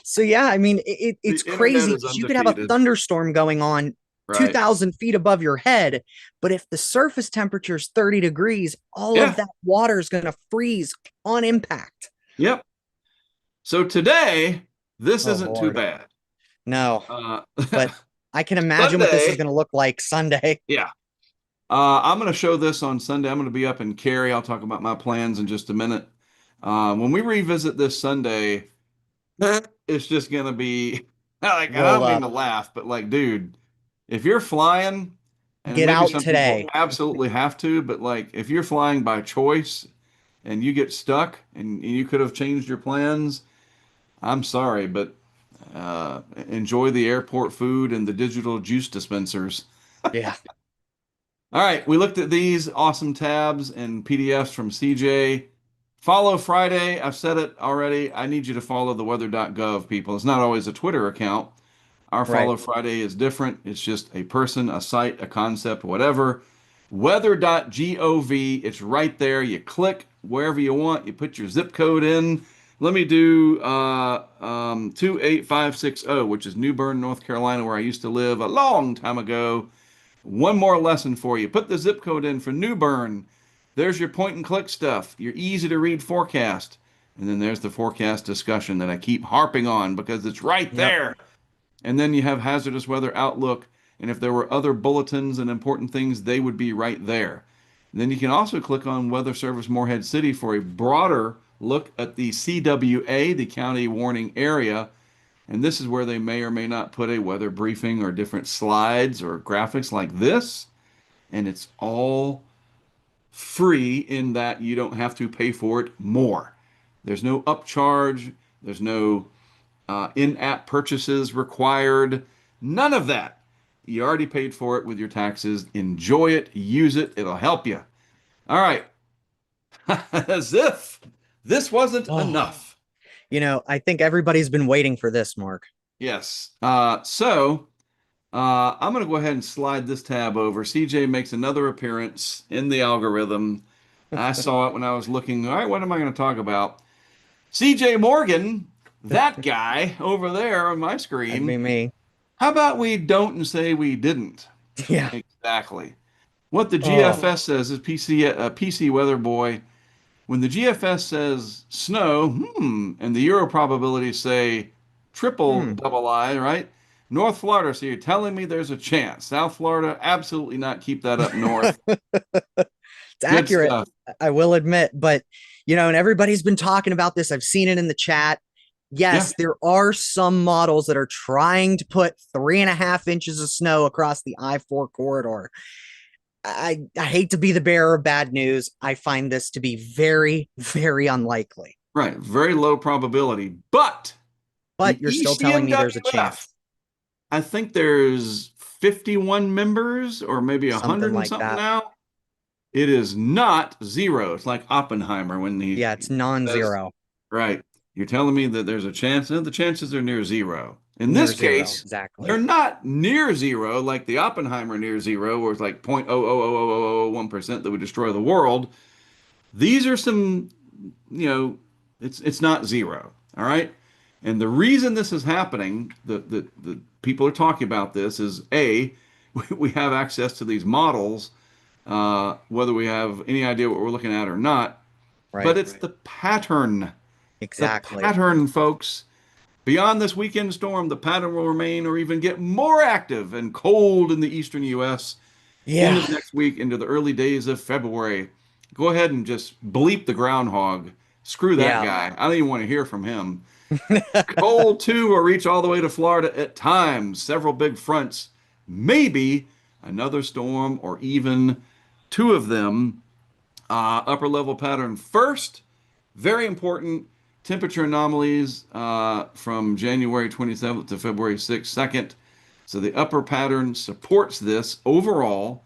So yeah, I mean, The it's internet crazy is because you could have a undefeated. thunderstorm going on Right. 2,000 feet above your head, but if the surface temperature is 30 degrees, all of Yeah. that water is going to freeze on impact. Yep. So today, this Oh isn't too Lord. bad. No, Uh, but I can imagine what this is Sunday, going to look like Sunday. yeah. I'm going to show this on Sunday. I'm going to be up in Cary. I'll talk about my plans in just a minute. When we revisit this Sunday, it's just going to be like, and I Roll don't mean up. to laugh, but like, dude, if you're flying, and Get maybe out some people today. absolutely have to, but like, if you're flying by choice and you get stuck and you could have changed your plans, I'm sorry, but enjoy the airport food and the digital juice dispensers. Yeah. All right, we looked at these awesome tabs and PDFs from CJ. Follow Friday. I've said it already. I need you to follow the weather.gov people. It's not always a Twitter account. Our Right. Follow Friday is different. It's just a person, a site, a concept, whatever. Weather.gov. It's right there. You click wherever you want. You put your zip code in. Let me do 28560, which is New Bern, North Carolina, where I used to live a long time ago. One more lesson for you. Put the zip code in for New Bern. There's your point and click stuff, your easy to read forecast. And then there's the forecast discussion that I keep harping on because it's right Yep. there. And then you have hazardous weather outlook. And if there were other bulletins and important things, they would be right there. Then you can also click on Weather Service Morehead City for a broader look at the CWA, the county warning area. And this is where they may or may not put a weather briefing or different slides or graphics like this. And it's all free in that you don't have to pay for it more. There's no upcharge, there's no in app purchases required, none of that. You already paid for it with your taxes. Enjoy it, use it, it'll help you. All right, as if this wasn't Oh, enough. I think everybody's been waiting for this, Mark. Yes. I'm going to go ahead and slide this tab over. CJ makes another appearance in the algorithm. I saw it when I was looking. All right, what am I going to talk about? CJ Morgan, that guy over there on my That'd be screen. me. How about we don't and say we didn't? Yeah. Exactly. What the Oh. GFS says is PC Weather Boy. When the GFS says snow, and the Euro probabilities say triple Hmm. double I, right? North Florida, so you're telling me there's a chance. South Florida, absolutely not. Keep that up north. It's Good accurate, stuff. I will admit, but and everybody's been talking about this. I've seen it in the chat. Yeah, Yes, there are some models that are trying to put 3.5 inches of snow across the I-4 corridor. I hate to be the bearer of bad news. I find this to be very, very unlikely. right. Very low probability. But But the you're still telling me there's a ECMWF, chance. I think there's 51 members or maybe Something 100 and like something that. now. It is not zero. It's like Oppenheimer when Yeah, he it's says, non-zero. right, you're telling me that there's a chance, and the chances are near zero. In Near this zero, case, they're exactly. not near zero like the Oppenheimer near zero, where it's like 0.0000001% that would destroy the world. These are some, you know, it's not zero. All right. And the reason this is happening, the people are talking about this, is A, we have access to these models, whether we have any idea what we're looking at or not. But Right. it's the pattern. The Exactly. pattern, folks. Beyond this weekend storm, the pattern will remain or even get more active and cold in the eastern U.S. into Yeah. the next week, into the early days of February. Go ahead and just bleep the groundhog. Screw that Yeah. guy. I don't even want to hear from him. Cold, too, will reach all the way to Florida at times. Several big fronts, maybe another storm, or even two of them. Upper level pattern first. Very important. Temperature anomalies from January 27th to February 6th, second. So the upper pattern supports this overall.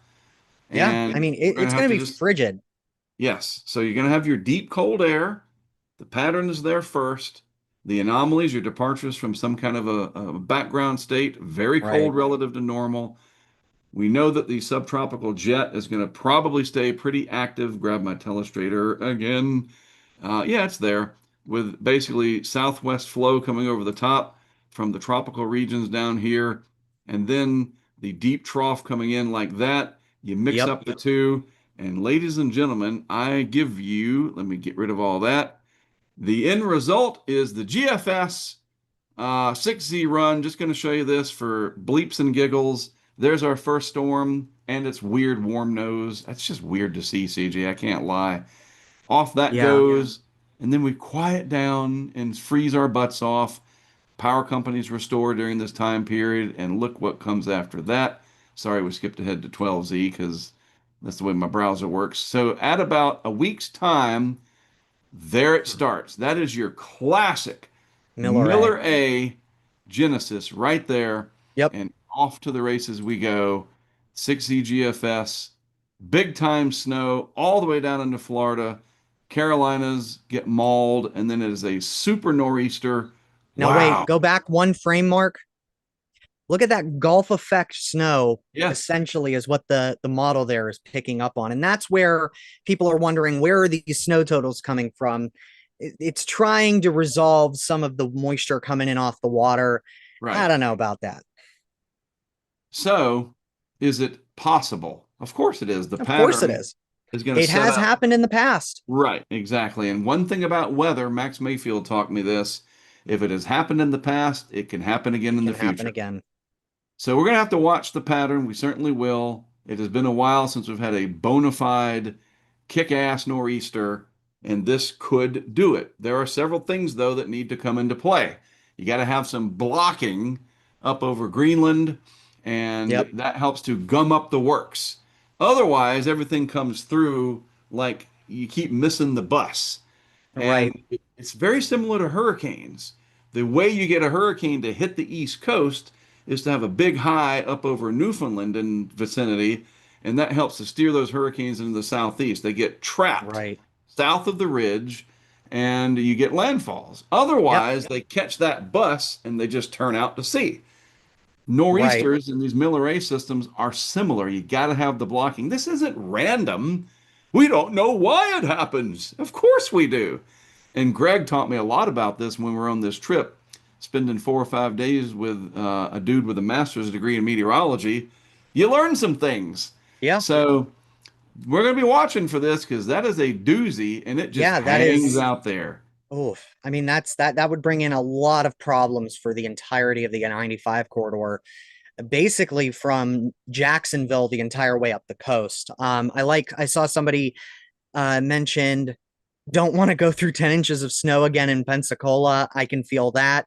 Yeah. I And mean, we're going to it's have going to to be just, frigid. yes. So you're going to have your deep cold air. The pattern is there first. The anomalies, your departures from some kind of a background state, very Right. cold relative to normal. We know that the subtropical jet is going to probably stay pretty active. Grab my telestrator again. Yeah, it's there with basically southwest flow coming over the top from the tropical regions down here, and then the deep trough coming in like that. You mix Yep. up the two, and ladies and gentlemen, I give you, let me get rid of all that. The end result is the GFS 6Z run, just going to show you this for bleeps and giggles. There's our first storm and its weird warm nose. That's just weird to see, CJ. I can't lie. Off that Yeah. goes, and then we quiet down and freeze our butts off. Power companies restore during this time period, and look what comes after that. Sorry, we skipped ahead to 12Z because that's the way my browser works. So at about a week's time, there it starts. That is your classic Miller A. Miller A Genesis right there. Yep. And off to the races we go. 6Z GFS, big time snow all the way down into Florida. Carolinas get mauled, and then it is a super nor'easter. Now wait, Wow. go back one frame, Mark. Look at that Gulf effect snow, Yeah, essentially is what the model there is picking up on. And that's where people are wondering, where are these snow totals coming from? It's trying to resolve some of the moisture coming in off the water. I right. don't know about that. So, is it possible? Of course it is. The Of course it pattern is. is going to It set has up. happened in the past. Right, exactly. And one thing about weather, Max Mayfield taught me this. If it has happened in the past, it can happen again It in the can happen future. again. So we're going to have to watch the pattern. We certainly will. It has been a while since we've had a bona fide kick-ass nor'easter, and this could do it. There are several things, though, that need to come into play. You got to have some blocking up over Greenland, and Yep. that helps to gum up the works. Otherwise, everything comes through like you keep missing the bus. Right. And it's very similar to hurricanes. The way you get a hurricane to hit the East Coast is to have a big high up over Newfoundland and vicinity, and that helps to steer those hurricanes into the southeast. They get trapped Right. south of the ridge, and you get landfalls. Yep. Otherwise, they catch that bus and they just turn out to sea. Right. Nor'easters in these Miller A systems are similar. You got to have the blocking. This isn't random. We don't know why it happens. Of course we do. And Greg taught me a lot about this when we were on this trip, spending 4 or 5 days with a dude with a master's degree in meteorology. You learn some things. Yeah. So we're going to be watching for this because that is a doozy and it just Yeah. That hangs is. out there. Oh, I mean, that would bring in a lot of problems for the entirety of the 95 corridor, basically from Jacksonville the entire way up the coast. I saw somebody mentioned don't want to go through 10 inches of snow again in Pensacola. I can feel that.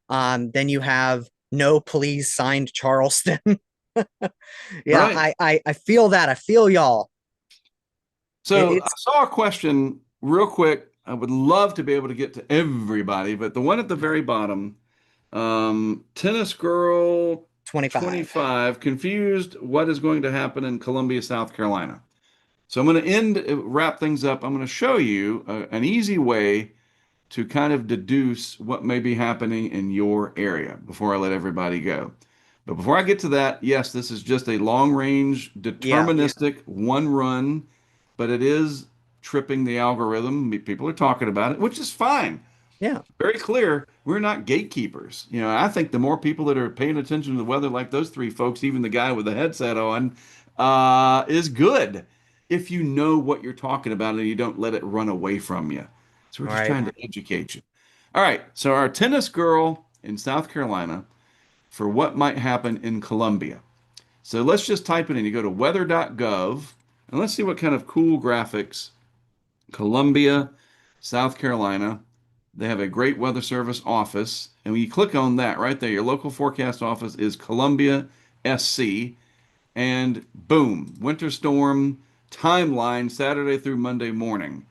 Then you have no please signed Charleston. Yeah, Right. I feel that. I feel y'all. So I It's saw a question real quick. I would love to be able to get to everybody, but the one at the very bottom, tennis girl 25. 25, confused what is going to happen in Columbia, South Carolina. So I'm going to wrap things up. I'm going to show you an easy way to kind of deduce what may be happening in your area before I let everybody go. But before I get to that, yes, this is just a long range, Yeah, deterministic one run, but it is tripping the algorithm. People are talking about it, which is fine. yeah, Very clear. We're not gatekeepers. I think the more people that are paying attention to the weather, like those three folks, even the guy with the headset on, is good if you know what you're talking about and you don't let it run away from you. So we're just right. trying to educate you. All right. So our tennis girl in South Carolina for what might happen in Columbia. So let's just type it in. You go to weather.gov and let's see what kind of cool graphics Columbia, South Carolina. They have a great weather service office. And when you click on that right there, your local forecast office is Columbia, SC. And boom, winter storm timeline Saturday through Monday morning.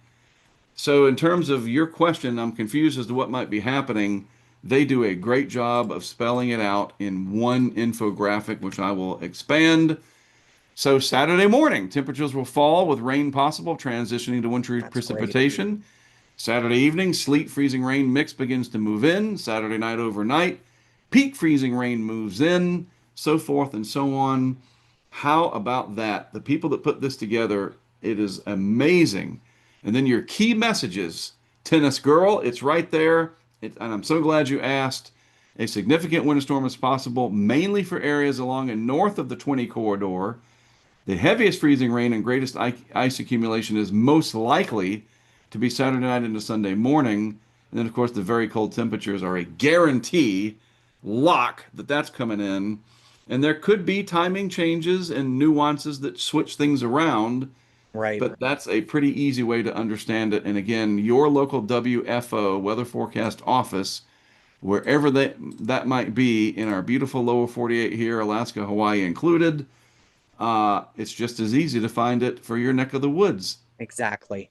So, in terms of your question, I'm confused as to what might be happening. They do a great job of spelling it out in one infographic, which I will expand. So, Saturday morning, temperatures will fall with rain possible, transitioning to wintry That's great. precipitation. Saturday evening, sleet freezing rain mix begins to move in. Saturday night overnight, peak freezing rain moves in, so forth and so on. How about that? The people that put this together, it is amazing. And then your key messages, tennis girl, it's right there. And I'm so glad you asked. A significant winter storm is possible, mainly for areas along and north of the 20 corridor. The heaviest freezing rain and greatest ice accumulation is most likely to be Saturday night into Sunday morning. And then, of course, the very cold temperatures are a guarantee lock that that's coming in. And there could be timing changes and nuances that switch things around, Right. but that's a pretty easy way to understand it. And again, your local WFO, Weather Forecast Office, wherever that might be in our beautiful lower 48 here, Alaska, Hawaii included, it's just as easy to find it for your neck of the woods. Exactly.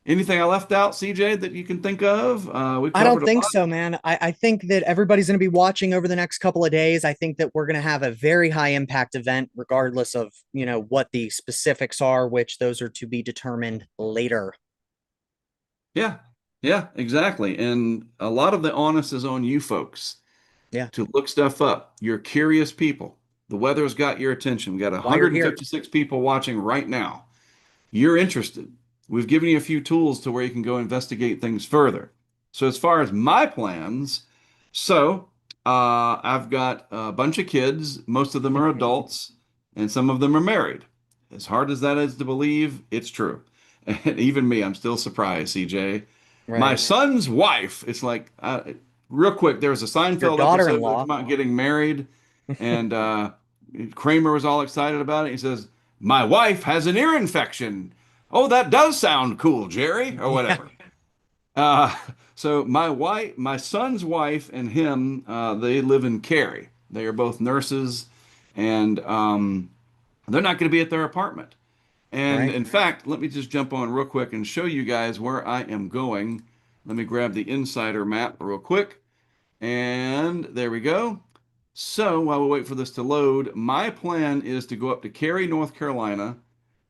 Anything I left out, CJ, that you can think of? We I don't covered a think lot. so, man. I think that everybody's going to be watching over the next couple of days. I think that we're going to have a very high impact event, regardless of, what the specifics are, which those are to be determined later. Yeah, yeah, exactly. And a lot of the onus is on you folks Yeah. to look stuff up. You're curious people. The weather's got your attention. We got Why you're here. 156 people watching right now. You're interested. We've given you a few tools to where you can go investigate things further. So, as far as my plans, so I've got a bunch of kids. Most of them are adults, and some of them are married. As hard as that is to believe, it's true. And even me, I'm still surprised, CJ. My Right. son's wife, it's like, real quick, there was a Your Seinfeld episode where it's daughter-in-law. about getting married, and Kramer was all excited about it. He says, "My wife has an ear infection." Oh, that does sound cool, Jerry, or Yeah. whatever. Uh, so my son's wife and him, they live in Cary. They are both nurses, and they're not going to be at their apartment. And Right. in fact, let me just jump on real quick and show you guys where I am going. Let me grab the insider map real quick. And there we go. So while we wait for this to load, my plan is to go up to Cary, North Carolina.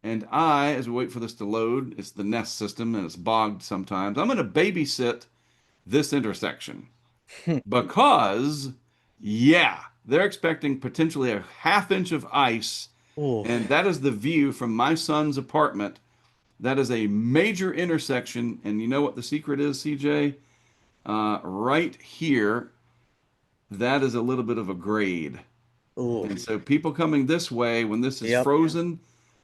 And as we wait for this to load, it's the Nest system and it's bogged sometimes. I'm going to babysit this intersection because, yeah, they're expecting potentially a half inch of ice. And Oof. that is the view from my son's apartment. That is a major intersection. And you know what the secret is, CJ? Right here, that is a little bit of a grade. And Oof. so people coming this way, when this is Yep. frozen,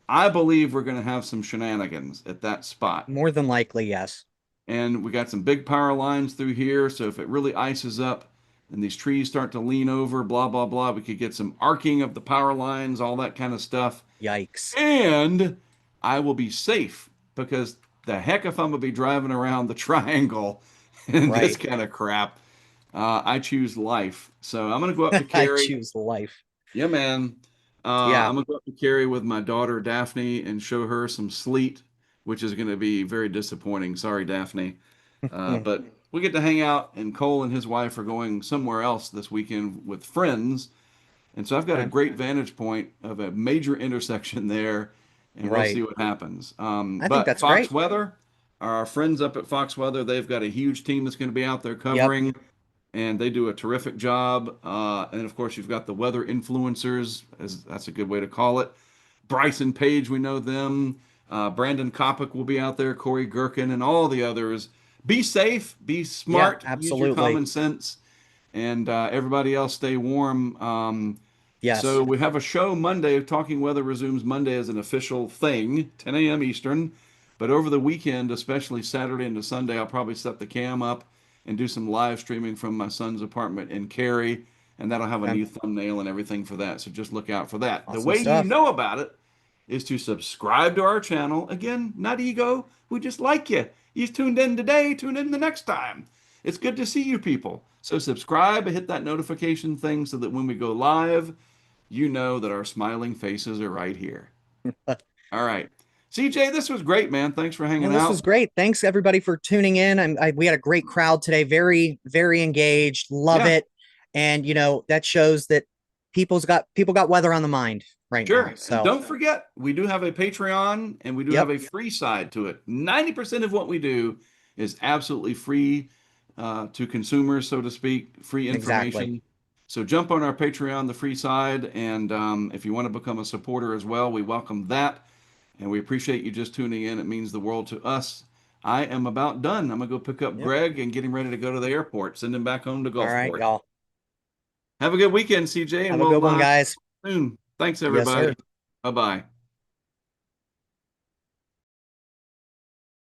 I believe we're going to have some shenanigans at that spot. More than likely, yes. And we got some big power lines through here. So if it really ices up and these trees start to lean over, blah, blah, blah, we could get some arcing of the power lines, all that kind of stuff. Yikes. And I will be safe because the heck if I'm going to be driving around the triangle in this Right. kind of crap. I choose life. So I'm going to go up to I Cary. choose life. Yeah, man. Yeah. I'm gonna go up to Cary with my daughter Daphne and show her some sleet, which is gonna be very disappointing. Sorry, Daphne. But we get to hang out, and Cole and his wife are going somewhere else this weekend with friends. And so I've got a Okay. great vantage point of a major intersection there, and we'll Right. see what happens. I think But that's Fox great. Weather, our friends up at Fox Weather, they've got a huge team that's going to be out there Yep. covering, and they do a terrific job. And of course, you've got the weather influencers, as that's a good way to call it. Bryson Page, we know them. Brandon Kopic will be out there, Corey Gherkin, and all the others. Be safe, be Yeah, smart, use your absolutely. common sense, and everybody else stay warm. So Yes. we have a show Monday. Talking Weather resumes Monday as an official thing, 10 a.m. Eastern. But over the weekend, especially Saturday into Sunday, I'll probably set the cam up and do some live streaming from my son's apartment in Cary, and that'll have a Okay. new thumbnail and everything for that. So just look out for that. The Awesome way you stuff. know about it is to subscribe to our channel. Again, not ego. We just like you. You tuned in today, tune in the next time. It's good to see you people. So subscribe and hit that notification thing so that when we go live, you know that our smiling faces are right here. All right. CJ, this was great, man. Thanks for No, hanging this out. was great. Thanks everybody for tuning in. We had a great crowd today. Very, very engaged. Love Yeah, it. And that shows that people got weather on the mind right now. sure. And So, don't forget, we do have a Patreon and we do have yep, a free side to it. 90% of what we do is absolutely free to consumers, so to speak, free exactly. information. So jump on our Patreon, the free side. And if you want to become a supporter as well, we welcome that. And we appreciate you just tuning in. It means the world to us. I am about done. I'm going to go pick up Yep. Greg and get him ready to go to the airport, send him back home to All right, Gulfport. y'all. Have a good weekend, CJ, and Have a good we'll one, guys. soon. Thanks, Yes, everybody. sir. Bye bye.